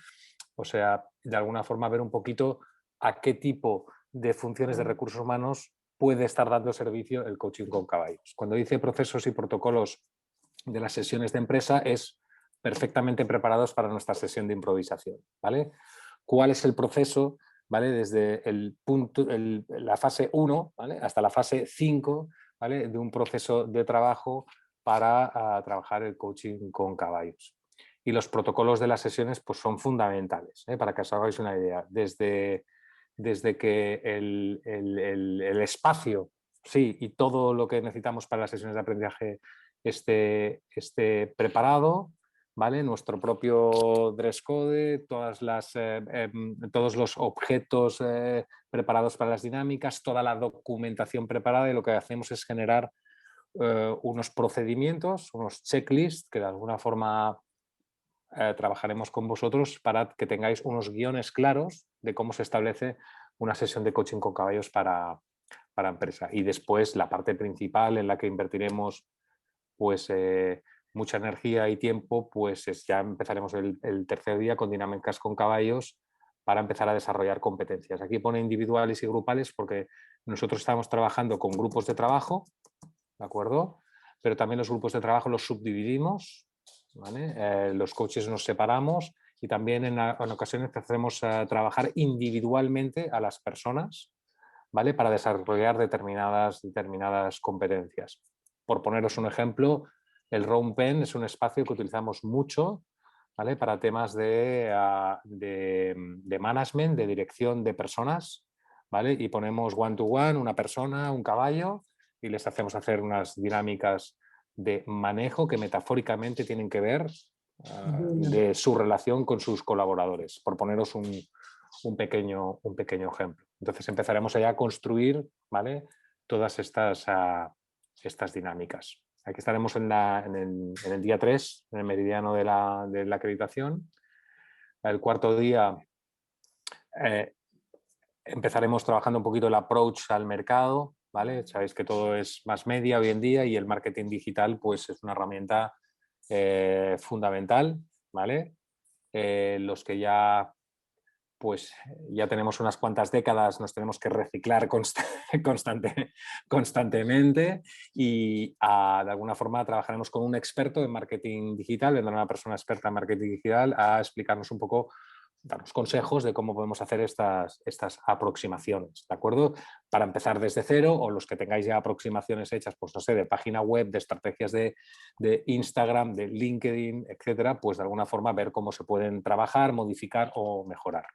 O sea, de alguna forma ver un poquito a qué tipo de funciones de recursos humanos puede estar dando servicio el coaching con caballos. Cuando dice procesos y protocolos de las sesiones de empresa, es perfectamente preparados para nuestra sesión de improvisación, ¿vale? ¿Cuál es el proceso, ¿vale? Desde la fase 1, ¿vale? Hasta la fase 5, ¿vale? De un proceso de trabajo para trabajar el coaching con caballos. Y los protocolos de las sesiones pues, son fundamentales, para que os hagáis una idea. Desde que el espacio, sí, y todo lo que necesitamos para las sesiones de aprendizaje esté preparado, ¿vale? Nuestro propio dress code, todos los objetos preparados para las dinámicas, toda la documentación preparada, y lo que hacemos es generar unos procedimientos, unos checklists que de alguna forma trabajaremos con vosotros para que tengáis unos guiones claros de cómo se establece una sesión de coaching con caballos para empresa. Y después la parte principal en la que invertiremos pues, mucha energía y tiempo, pues ya empezaremos el tercer día con dinámicas con caballos para empezar a desarrollar competencias. Aquí pone individuales y grupales porque nosotros estamos trabajando con grupos de trabajo, ¿de acuerdo? Pero también los grupos de trabajo los subdividimos, ¿vale? Los coaches nos separamos y también en ocasiones hacemos trabajar individualmente a las personas, ¿vale? Para desarrollar determinadas competencias. Por poneros un ejemplo, el Round Pen es un espacio que utilizamos mucho, ¿vale? Para temas de management, de dirección de personas, ¿vale? Y ponemos one-to-one, una persona, un caballo, y les hacemos hacer unas dinámicas de manejo que metafóricamente tienen que ver de su relación con sus colaboradores, por poneros un pequeño ejemplo. Entonces empezaremos ya a construir, ¿vale? Todas estas dinámicas. Aquí estaremos en el día 3, en el meridiano de la acreditación. El cuarto día empezaremos trabajando un poquito el approach al mercado, ¿vale? Sabéis que todo es más media hoy en día y el marketing digital pues, es una herramienta fundamental, ¿vale? Los que ya tenemos unas cuantas décadas, nos tenemos que reciclar constantemente y de alguna forma trabajaremos con un experto en marketing digital, vendrá una persona experta en marketing digital a explicarnos un poco, darnos consejos de cómo podemos hacer estas aproximaciones, ¿de acuerdo? Para empezar desde cero, o los que tengáis ya aproximaciones hechas, pues no sé, de página web, de estrategias de Instagram, de LinkedIn, etcétera, pues de alguna forma ver cómo se pueden trabajar, modificar o mejorar.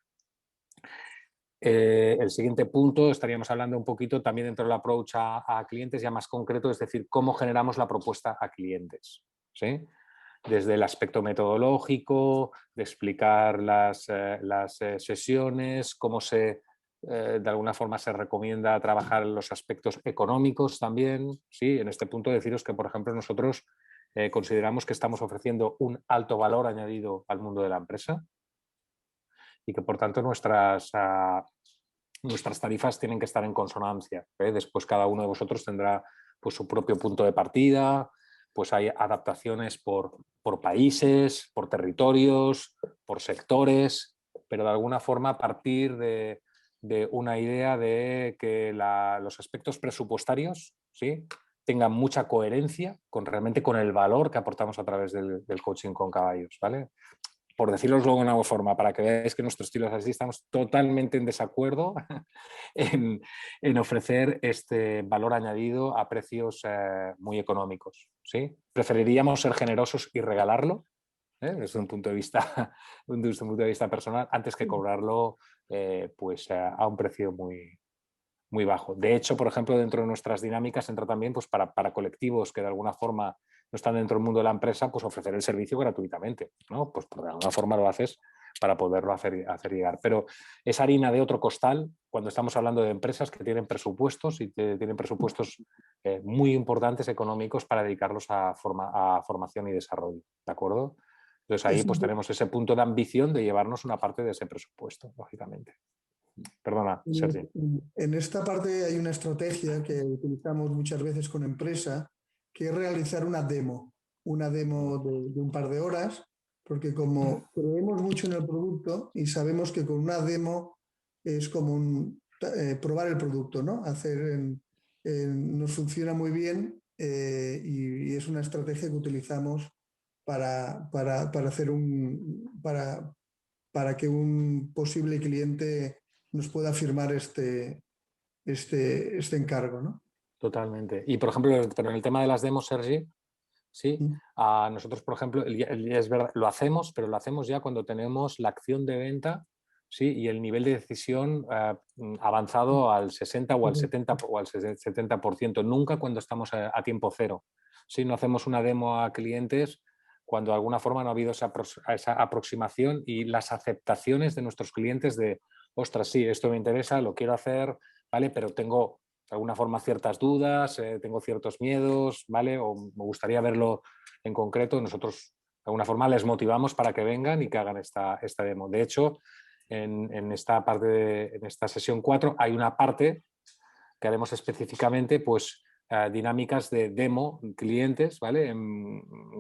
El siguiente punto, estaríamos hablando un poquito también dentro del approach a clientes ya más concreto, es decir, cómo generamos la propuesta a clientes, ¿sí? Desde el aspecto metodológico, de explicar las sesiones, cómo de alguna forma se recomienda trabajar en los aspectos económicos también, ¿sí? En este punto deciros que, por ejemplo, nosotros consideramos que estamos ofreciendo un alto valor añadido al mundo de la empresa y que, por tanto, nuestras tarifas tienen que estar en consonancia, ¿eh? Después cada uno de vosotros tendrá pues, su propio punto de partida, pues hay adaptaciones por países, por territorios, por sectores, pero de alguna forma partir de una idea de que los aspectos presupuestarios, ¿sí?, tengan mucha coherencia realmente con el valor que aportamos a través del coaching con caballos, ¿vale? Por decirlo luego de una forma, para que veáis que nuestro estilo es así, estamos totalmente en desacuerdo en ofrecer este valor añadido a precios muy económicos, ¿sí? Preferiríamos ser generosos y regalarlo, desde un punto de vista personal, antes que cobrarlo pues, a un precio muy bajo. De hecho, por ejemplo, dentro de nuestras dinámicas entra también pues, para colectivos que de alguna forma no están dentro del mundo de la empresa, pues ofrecer el servicio gratuitamente, ¿no? Pues de alguna forma lo haces para poderlo hacer llegar. Pero es harina de otro costal cuando estamos hablando de empresas que tienen presupuestos y que tienen presupuestos muy importantes económicos para dedicarlos a formación y desarrollo, ¿de acuerdo? Entonces ahí pues tenemos ese punto de ambición de llevarnos una parte de ese presupuesto, lógicamente. Perdona, Sergi. En esta parte hay una estrategia que utilizamos muchas veces con empresa, que es realizar una demo de un par de horas, porque como creemos mucho en el producto y sabemos que con una demo es como probar el producto, ¿no? Nos funciona muy bien y es una estrategia que utilizamos para que un posible cliente nos pueda firmar este encargo, ¿no? Totalmente. Y, por ejemplo, pero en el tema de las demos, Sergi, sí, nosotros, por ejemplo, es verdad, lo hacemos, pero lo hacemos ya cuando tenemos la acción de venta, sí, y el nivel de decisión avanzado al 60 o al 70 o al 70%, nunca cuando estamos a tiempo cero. Sí, no hacemos una demo a clientes cuando de alguna forma no ha habido esa aproximación y las aceptaciones de nuestros clientes de, ostras, sí, esto me interesa, lo quiero hacer, ¿vale? Pero tengo de alguna forma ciertas dudas, tengo ciertos miedos, ¿vale? O me gustaría verlo en concreto. Nosotros de alguna forma les motivamos para que vengan y que hagan esta demo. De hecho, en esta sesión 4 hay una parte que haremos específicamente, pues, dinámicas de demo clientes, ¿vale?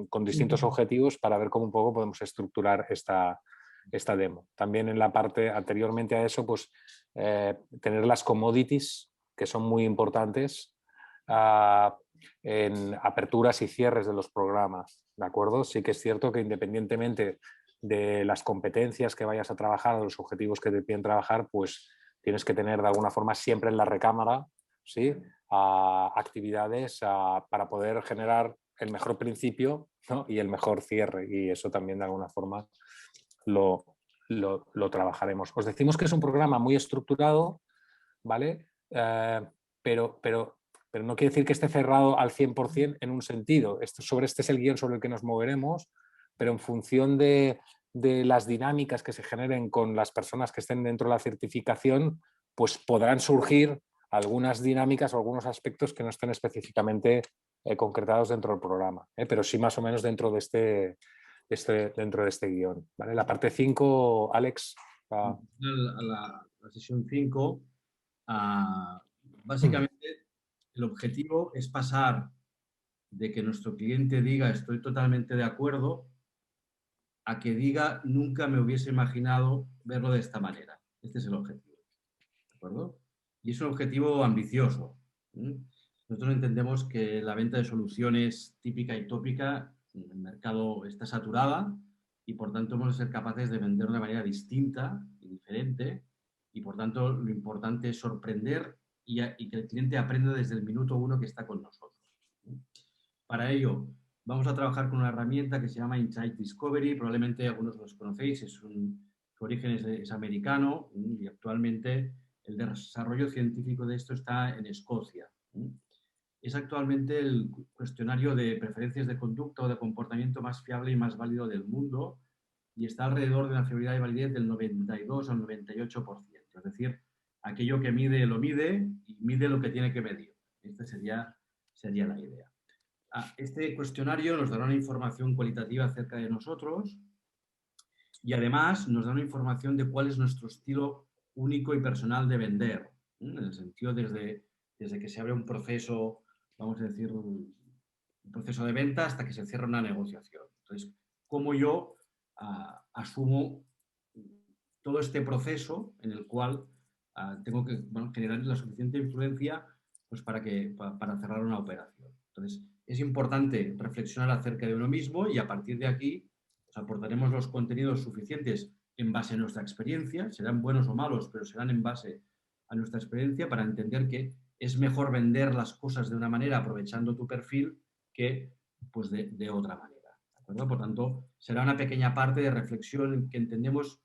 Con distintos objetivos para ver cómo un poco podemos estructurar esta demo. También en la parte anteriormente a eso, pues tener las commodities, que son muy importantes en aperturas y cierres de los programas, ¿de acuerdo? Sí que es cierto que independientemente de las competencias que vayas a trabajar o los objetivos que te piden trabajar, pues tienes que tener de alguna forma siempre en la recámara, ¿sí?, actividades para poder generar el mejor principio, ¿no?, y el mejor cierre, y eso también de alguna forma lo trabajaremos. Os decimos que es un programa muy estructurado, ¿vale? Pero no quiere decir que esté cerrado al 100% en un sentido. Este es el guión sobre el que nos moveremos, pero en función de las dinámicas que se generen con las personas que estén dentro de la certificación, pues podrán surgir algunas dinámicas o algunos aspectos que no estén específicamente concretados dentro del programa, pero sí más o menos dentro de este guión, ¿vale? La parte 5, Alex. La sesión 5, básicamente el objetivo es pasar de que nuestro cliente diga estoy totalmente de acuerdo a que diga nunca me hubiese imaginado verlo de esta manera. Este es el objetivo, ¿de acuerdo? Y es un objetivo ambicioso. Nosotros entendemos que la venta de soluciones típica y tópica en el mercado está saturada y por tanto hemos de ser capaces de vender de una manera distinta y diferente y por tanto lo importante es sorprender y que el cliente aprenda desde el minuto 1 que está con nosotros. Para ello vamos a trabajar con una herramienta que se llama Insight Discovery, probablemente algunos los conocéis, es un su origen es americano y actualmente el desarrollo científico de esto está en Escocia. Es actualmente el cuestionario de preferencias de conducta o de comportamiento más fiable y más válido del mundo y está alrededor de una fiabilidad y validez del 92 al 98%. Es decir, aquello que mide lo mide y mide lo que tiene que medir. Esta sería la idea. Este cuestionario nos dará una información cualitativa acerca de nosotros y además nos da una información de cuál es nuestro estilo único y personal de vender. En el sentido desde que se abre un proceso, vamos a decir, un proceso de venta hasta que se cierra una negociación. Entonces, cómo yo asumo todo este proceso en el cual tengo que generar la suficiente influencia pues, para cerrar una operación. Entonces, es importante reflexionar acerca de uno mismo y a partir de aquí pues, aportaremos los contenidos suficientes en base a nuestra experiencia, serán buenos o malos, pero serán en base a nuestra experiencia para entender que es mejor vender las cosas de una manera aprovechando tu perfil que pues, de otra manera. ¿De acuerdo? Por tanto, será una pequeña parte de reflexión que entendemos.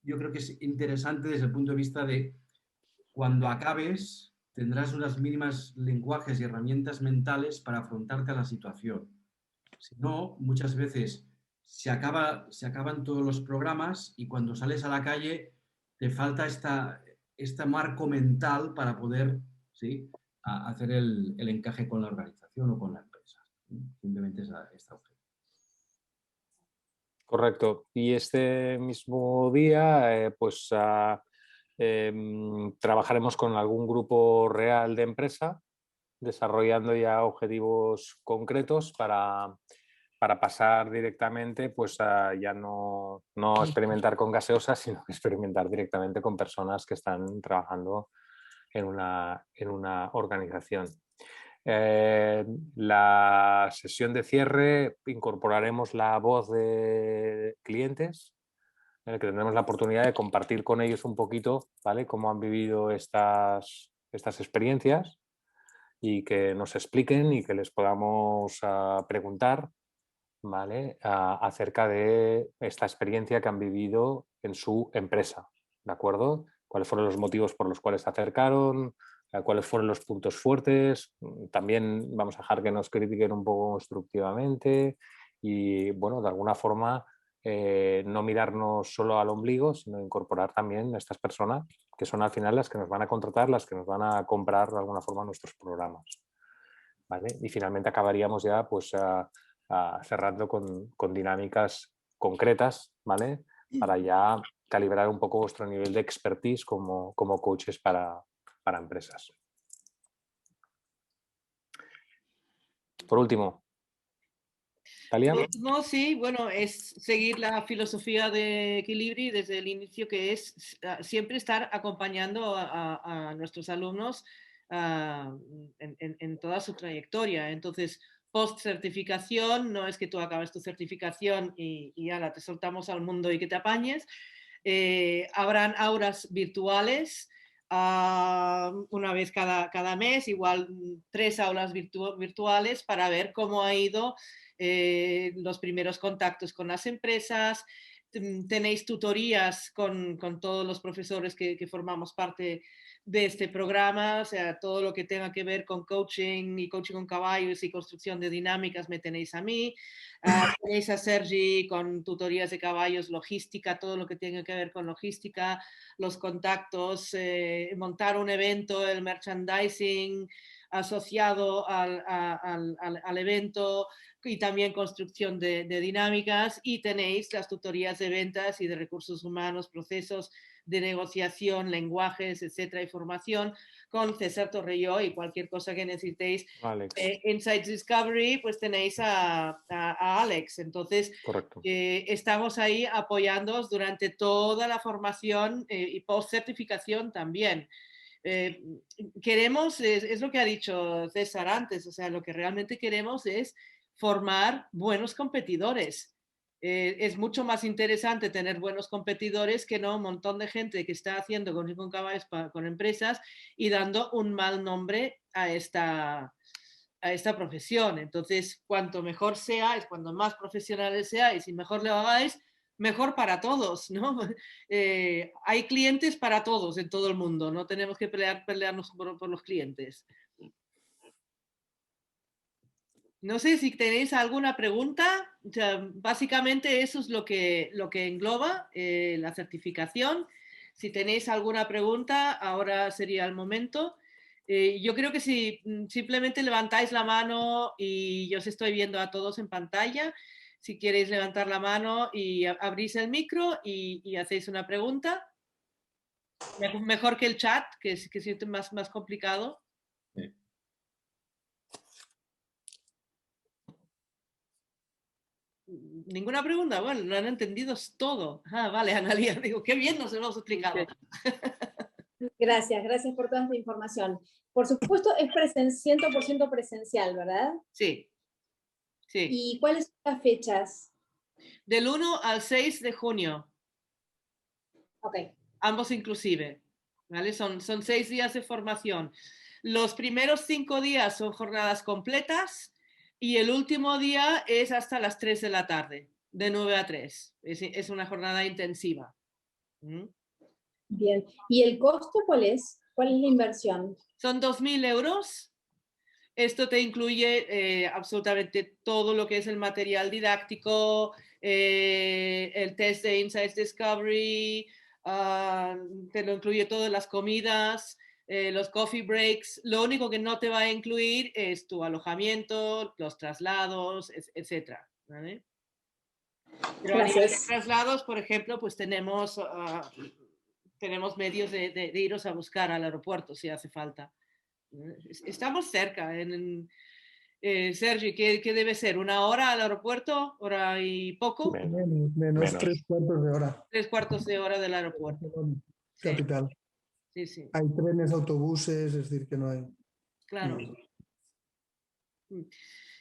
Yo creo que es interesante desde el punto de vista de cuando acabes tendrás unas mínimas lenguajes y herramientas mentales para afrontarte a la situación. Si no, muchas veces se acaban todos los programas y cuando sales a la calle te falta este marco mental para poder ¿sí? hacer el encaje con la organización o con la empresa. Simplemente es esta opción. Correcto. Y este mismo día, trabajaremos con algún grupo real de empresa, desarrollando ya objetivos concretos para pasar directamente pues, a ya no experimentar con gaseosas, sino experimentar directamente con personas que están trabajando en una organización. La sesión de cierre incorporaremos la voz de clientes, en el que tendremos la oportunidad de compartir con ellos un poquito, ¿vale?, cómo han vivido estas experiencias y que nos expliquen y que les podamos preguntar, ¿vale?, acerca de esta experiencia que han vivido en su empresa, ¿de acuerdo? ¿Cuáles fueron los motivos por los cuales se acercaron? ¿Cuáles fueron los puntos fuertes? También vamos a dejar que nos critiquen un poco constructivamente y, bueno, de alguna forma no mirarnos solo al ombligo, sino incorporar también a estas personas que son al final las que nos van a contratar, las que nos van a comprar de alguna forma nuestros programas, ¿vale? Y finalmente acabaríamos ya pues cerrando con dinámicas concretas, ¿vale?, para ya calibrar un poco vuestro nivel de expertise como coaches para empresas. Por último, Talia. Por último, sí, bueno, es seguir la filosofía de Equilibri desde el inicio, que es siempre estar acompañando a nuestros alumnos en toda su trayectoria. Entonces, post-certificación, no es que tú acabes tu certificación y ahora te soltamos al mundo y que te apañes. Habrán auras virtuales una vez cada mes, igual 3 aulas virtuales para ver cómo ha ido los primeros contactos con las empresas. Tenéis tutorías con todos los profesores que formamos parte de este programa, o sea, todo lo que tenga que ver con coaching y coaching con caballos y construcción de dinámicas me tenéis a mí. Tenéis a Sergi con tutorías de caballos, logística, todo lo que tenga que ver con logística, los contactos, montar un evento, el merchandising asociado al evento y también construcción de dinámicas, y tenéis las tutorías de ventas y de recursos humanos, procesos de negociación, lenguajes, etcétera, y formación con César Torrelló, y cualquier cosa que necesitéis. Insights Discovery, pues tenéis a Alex. Entonces, estamos ahí apoyándoos durante toda la formación y post-certificación también. Queremos, es lo que ha dicho César antes, o sea, lo que realmente queremos es formar buenos competidores. Es mucho más interesante tener buenos competidores que no un montón de gente que está haciendo con caballos con empresas y dando un mal nombre a esta profesión. Entonces, cuanto mejor sea, es cuando más profesionales seáis y mejor lo hagáis, mejor para todos, ¿no? Hay clientes para todos en todo el mundo, no tenemos que pelearnos por los clientes. No sé si tenéis alguna pregunta. O sea, básicamente eso es lo que engloba la certificación. Si tenéis alguna pregunta, ahora sería el momento. Yo creo que si simplemente levantáis la mano y yo os estoy viendo a todos en pantalla, si queréis levantar la mano y abrís el micro y hacéis una pregunta. Mejor que el chat, que es más complicado. Sí. Ninguna pregunta, bueno, lo han entendido todo. Ah, vale, Analia, digo, qué bien nos hemos explicado. Gracias, gracias por toda esta información. Por supuesto, es 100% presencial, ¿verdad? Sí, sí. ¿Y cuáles son las fechas? Del 1 al 6 de junio. Ok. Ambos inclusive. ¿Vale? Son 6 días de formación. Los primeros 5 días son jornadas completas y el último día es hasta las 3 de la tarde, de 9 a 3. Es una jornada intensiva. ¿Mm? Bien. ¿Y el costo cuál es? ¿Cuál es la inversión? Son 2.000 euros. Esto te incluye absolutamente todo lo que es el material didáctico, el test de Insights Discovery, te lo incluye todas las comidas, los coffee breaks. Lo único que no te va a incluir es tu alojamiento, los traslados, etc. ¿Vale? Pero a nivel de traslados, por ejemplo, pues tenemos medios de iros a buscar al aeropuerto si hace falta. Estamos cerca. Sergi, ¿qué debe ser? ¿1 hora al aeropuerto? ¿Hora y poco? Menos 3/4 de hora. 3/4 de hora del aeropuerto. Capital. Sí, sí. Hay trenes, autobuses, es decir, que no hay. Claro.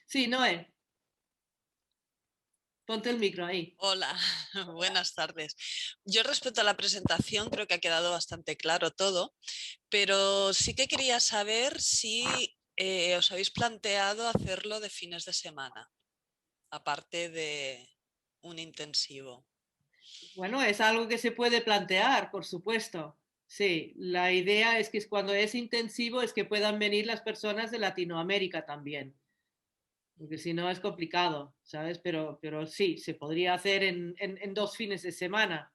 Sí, Noé. Ponte el micro ahí. Hola, buenas tardes. Yo respecto a la presentación creo que ha quedado bastante claro todo, pero sí que quería saber si os habéis planteado hacerlo de fines de semana, aparte de un intensivo. Bueno, es algo que se puede plantear, por supuesto. Sí, la idea es que cuando es intensivo es que puedan venir las personas de Latinoamérica también. Porque si no es complicado, ¿sabes? Pero sí, se podría hacer en 2 fines de semana.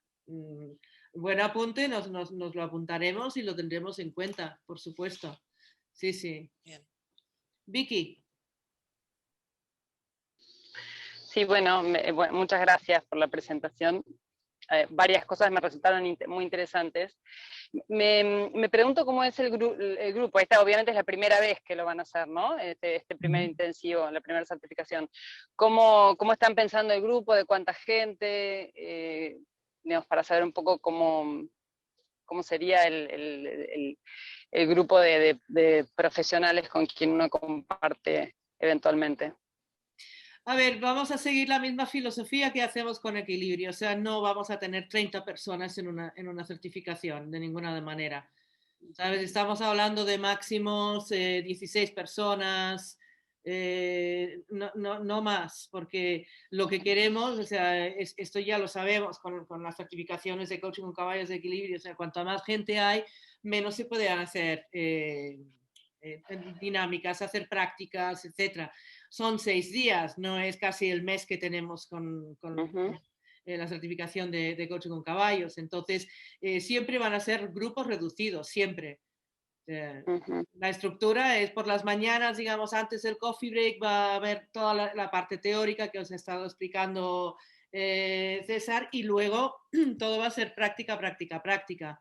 Buen apunte, nos lo apuntaremos y lo tendremos en cuenta, por supuesto. Sí, sí. Bien. Vicky. Sí, bueno, muchas gracias por la presentación. Varias cosas me resultaron muy interesantes. Me pregunto cómo es el grupo. Esta obviamente es la primera vez que lo van a hacer, ¿no? Este primer intensivo, la primera certificación. ¿Cómo están pensando el grupo? ¿De cuánta gente? Digamos, para saber un poco cómo sería el grupo de profesionales con quien uno comparte eventualmente. A ver, vamos a seguir la misma filosofía que hacemos con Equilibrio, o sea, no vamos a tener 30 personas en una certificación de ninguna manera. ¿Sabes? Estamos hablando de máximos 16 personas, no más, porque lo que queremos, o sea, esto ya lo sabemos con las certificaciones de coaching con caballos de equilibrio, o sea, cuanto más gente hay, menos se pueden hacer dinámicas, hacer prácticas, etcétera. Son 6 días, no es casi el mes que tenemos con la certificación de coaching con caballos. Entonces, siempre van a ser grupos reducidos, siempre. La estructura es por las mañanas, digamos, antes del coffee break va a haber toda la parte teórica que os he estado explicando César, y luego todo va a ser práctica, práctica, práctica.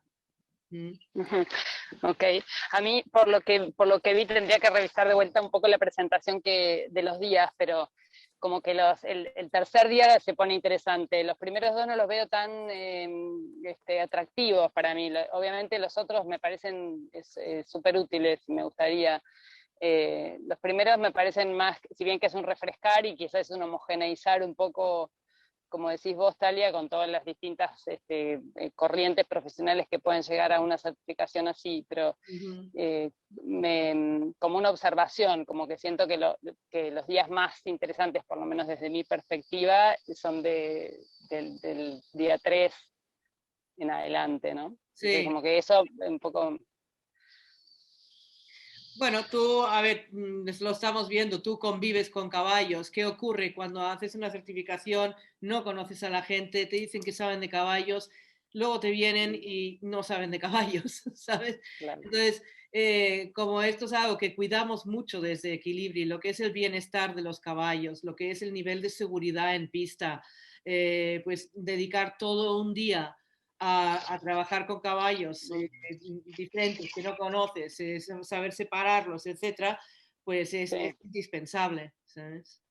Ok, a mí por lo que vi tendría que revisar de vuelta un poco la presentación de los días, pero como que el tercer día se pone interesante. Los primeros 2 no los veo tan atractivos para mí. Obviamente los otros me parecen súper útiles, me gustaría. Los primeros me parecen más, si bien que es un refrescar y quizás es un homogeneizar un poco, como decís vos, Talia, con todas las distintas corrientes profesionales que pueden llegar a una certificación así, pero como una observación, como que siento que los días más interesantes, por lo menos desde mi perspectiva, son de del día 3 en adelante, ¿no? Entonces, Sí. como que eso un poco... Bueno, tú, a ver, lo estamos viendo, tú convives con caballos. ¿Qué ocurre cuando haces una certificación, no conoces a la gente, te dicen que saben de caballos, luego te vienen y no saben de caballos, ¿sabes? Claro. Entonces, como esto es algo que cuidamos mucho desde Equilibri, lo que es el bienestar de los caballos, lo que es el nivel de seguridad en pista, pues dedicar todo un día a trabajar con caballos diferentes que no conoces, saber separarlos, etcétera, pues es Sí. indispensable, ¿sabes?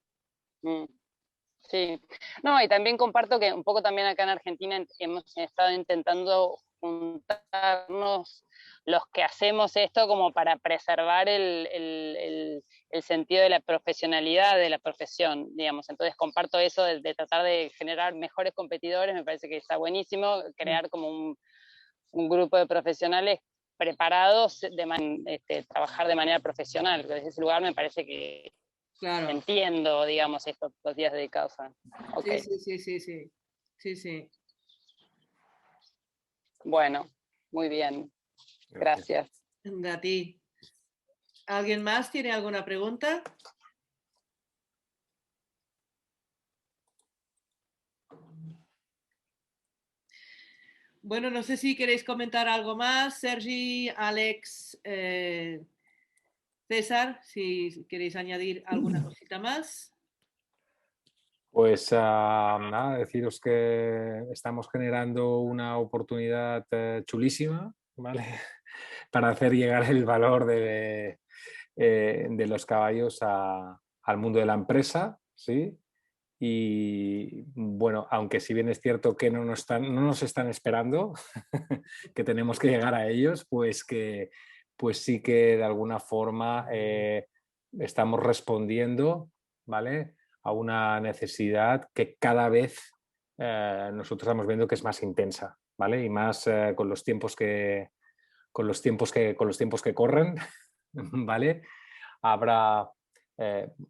Sí, no, y también comparto que un poco también acá en Argentina hemos estado intentando juntarnos los que hacemos esto como para preservar el sentido de la profesionalidad de la profesión, digamos. Entonces comparto eso de tratar de generar mejores competidores, me parece que está buenísimo, crear como un grupo de profesionales preparados trabajar de manera profesional. Desde ese lugar me parece que Claro. entiendo, digamos, estos días dedicados a... Okay. Sí. Bueno, muy bien. Gracias. A ti. ¿Alguien más tiene alguna pregunta? Bueno, no sé si queréis comentar algo más, Sergi, Alex, César, si queréis añadir alguna cosita más. Pues nada, deciros que estamos generando una oportunidad chulísima, ¿vale? Para hacer llegar el valor de los caballos al mundo de la empresa, ¿sí? Y bueno, aunque si bien es cierto que no nos están esperando, que tenemos que llegar a ellos, pues sí que de alguna forma estamos respondiendo, ¿vale?, a una necesidad que cada vez nosotros estamos viendo que es más intensa, ¿vale? Y más con los tiempos que corren, ¿vale? Habrá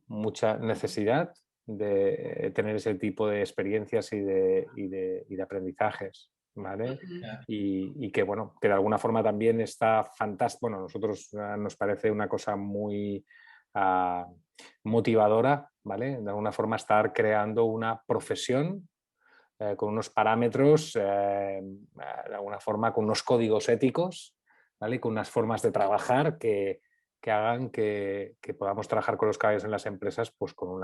mucha necesidad de tener ese tipo de experiencias y de aprendizajes, ¿vale? Y que, bueno, que de alguna forma también está fantástico. Bueno, a nosotros nos parece una cosa muy motivadora, ¿vale? De alguna forma estar creando una profesión con unos parámetros, de alguna forma con unos códigos éticos, ¿vale? Con unas formas de trabajar que hagan que podamos trabajar con los caballos en las empresas pues con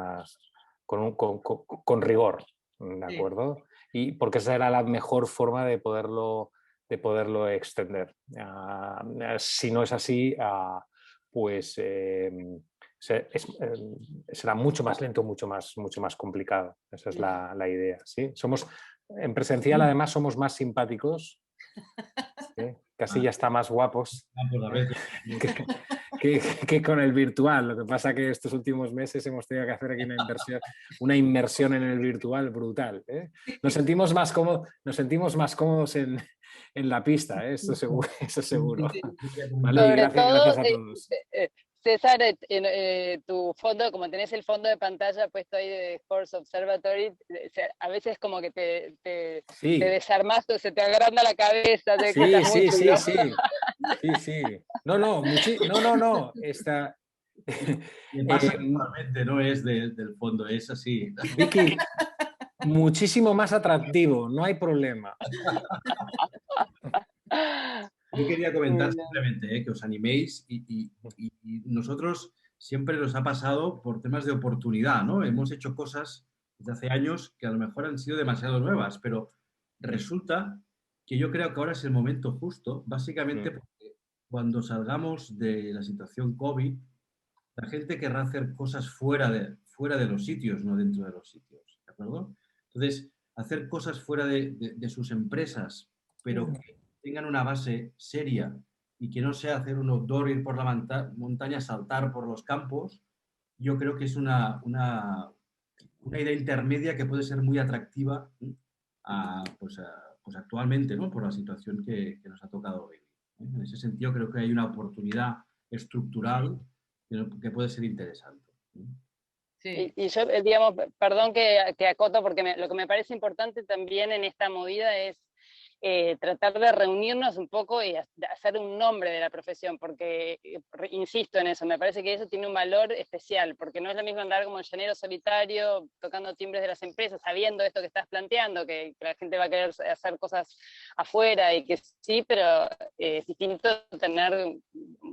rigor, ¿de acuerdo? Y porque esa era la mejor forma de poderlo extender. Si no es así, pues será mucho más lento, mucho más complicado. Esa es la idea, ¿sí? En presencial además somos más simpáticos, ¿sí? Casi ya está más guapos que con el virtual. Lo que pasa que estos últimos meses hemos tenido que hacer aquí una inmersión en el virtual brutal, ¿eh? Nos sentimos más cómodos en la pista, ¿eh? Eso seguro. ¿Vale? Y Sobre todo, gracias a todos. César, tu fondo, como tenés el fondo de pantalla puesto ahí de Horse Observatory, a veces como que te desarmás o se te agranda la cabeza. Sí. No. Me pasa normalmente, no es del fondo, es así. Vicky, muchísimo más atractivo, no hay problema. Yo quería comentar simplemente que os animéis y nosotros siempre nos ha pasado por temas de oportunidad, ¿no? Hemos hecho cosas desde hace años que a lo mejor han sido demasiado nuevas, pero resulta que yo creo que ahora es el momento justo, básicamente porque cuando salgamos de la situación COVID, la gente querrá hacer cosas fuera de los sitios, no dentro de los sitios, ¿de acuerdo? Entonces, hacer cosas fuera de sus empresas, pero que tengan una base seria y que no sea hacer un outdoor, ir por la montaña, saltar por los campos, yo creo que es una idea intermedia que puede ser muy atractiva pues actualmente, ¿no? Por la situación que nos ha tocado vivir. En ese sentido, creo que hay una oportunidad estructural que puede ser interesante. Sí. Y yo, digamos, perdón que acoto, porque lo que me parece importante también en esta movida es tratar de reunirnos un poco y hacer un nombre de la profesión, porque, insisto en eso, me parece que eso tiene un valor especial, porque no es lo mismo andar como llanero solitario, tocando timbres de las empresas, sabiendo esto que estás planteando, que la gente va a querer hacer cosas afuera y que sí, pero es distinto tener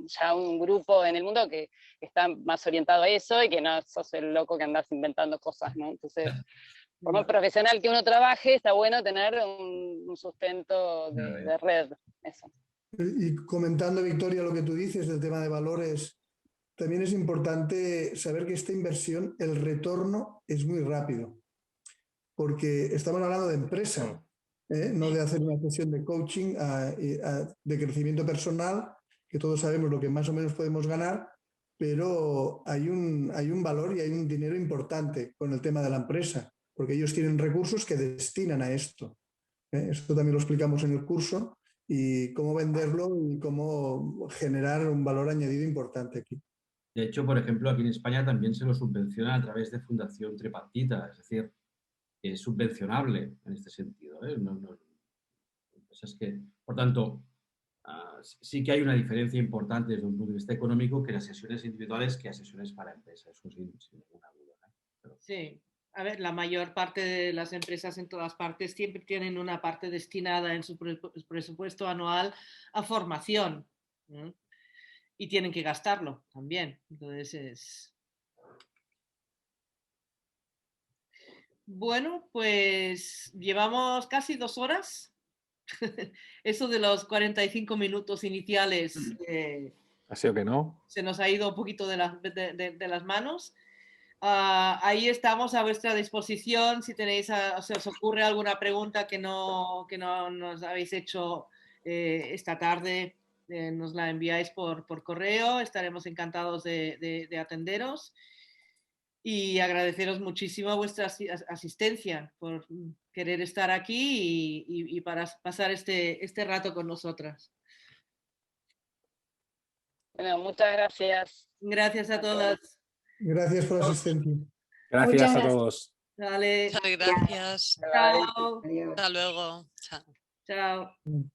ya un grupo en el mundo que está más orientado a eso y que no sos el loco que andás inventando cosas, ¿no? Entonces, como profesional que uno trabaje, está bueno tener un sustento de red. Eso. Y comentando, Victoria, lo que tú dices del tema de valores, también es importante saber que esta inversión, el retorno es muy rápido, porque estamos hablando de empresa, no de hacer una sesión de coaching, de crecimiento personal, que todos sabemos lo que más o menos podemos ganar, pero hay un valor y hay un dinero importante con el tema de la empresa, porque ellos tienen recursos que destinan a esto. Esto también lo explicamos en el curso, y cómo venderlo y cómo generar un valor añadido importante aquí. De hecho, por ejemplo, aquí en España también se lo subvenciona a través de Fundación Tripartita, es decir, es subvencionable en este sentido, ¿eh? Es que, por tanto, sí que hay una diferencia importante desde un punto de vista económico que las sesiones individuales que las sesiones para empresas, eso sin ninguna duda, ¿eh? Pero... Sí, a ver, la mayor parte de las empresas en todas partes siempre tienen una parte destinada en su presupuesto anual a formación, ¿no? Y tienen que gastarlo también. Entonces es... Bueno, pues llevamos casi 2 horas. Eso de los 45 minutos iniciales ¿Ha sido que no? se nos ha ido un poquito de las manos. Ahí estamos a vuestra disposición. Si tenéis, se os ocurre alguna pregunta que no nos habéis hecho esta tarde, nos la enviáis por correo. Estaremos encantados de atenderos. Y agradeceros muchísimo vuestra asistencia por querer estar aquí y para pasar este rato con nosotras. Bueno, muchas gracias. Gracias a todas. Gracias por la asistencia. Gracias Muchas a gracias. todos. Dale. Muchas gracias. Chao. Hasta luego. Chao. Chao.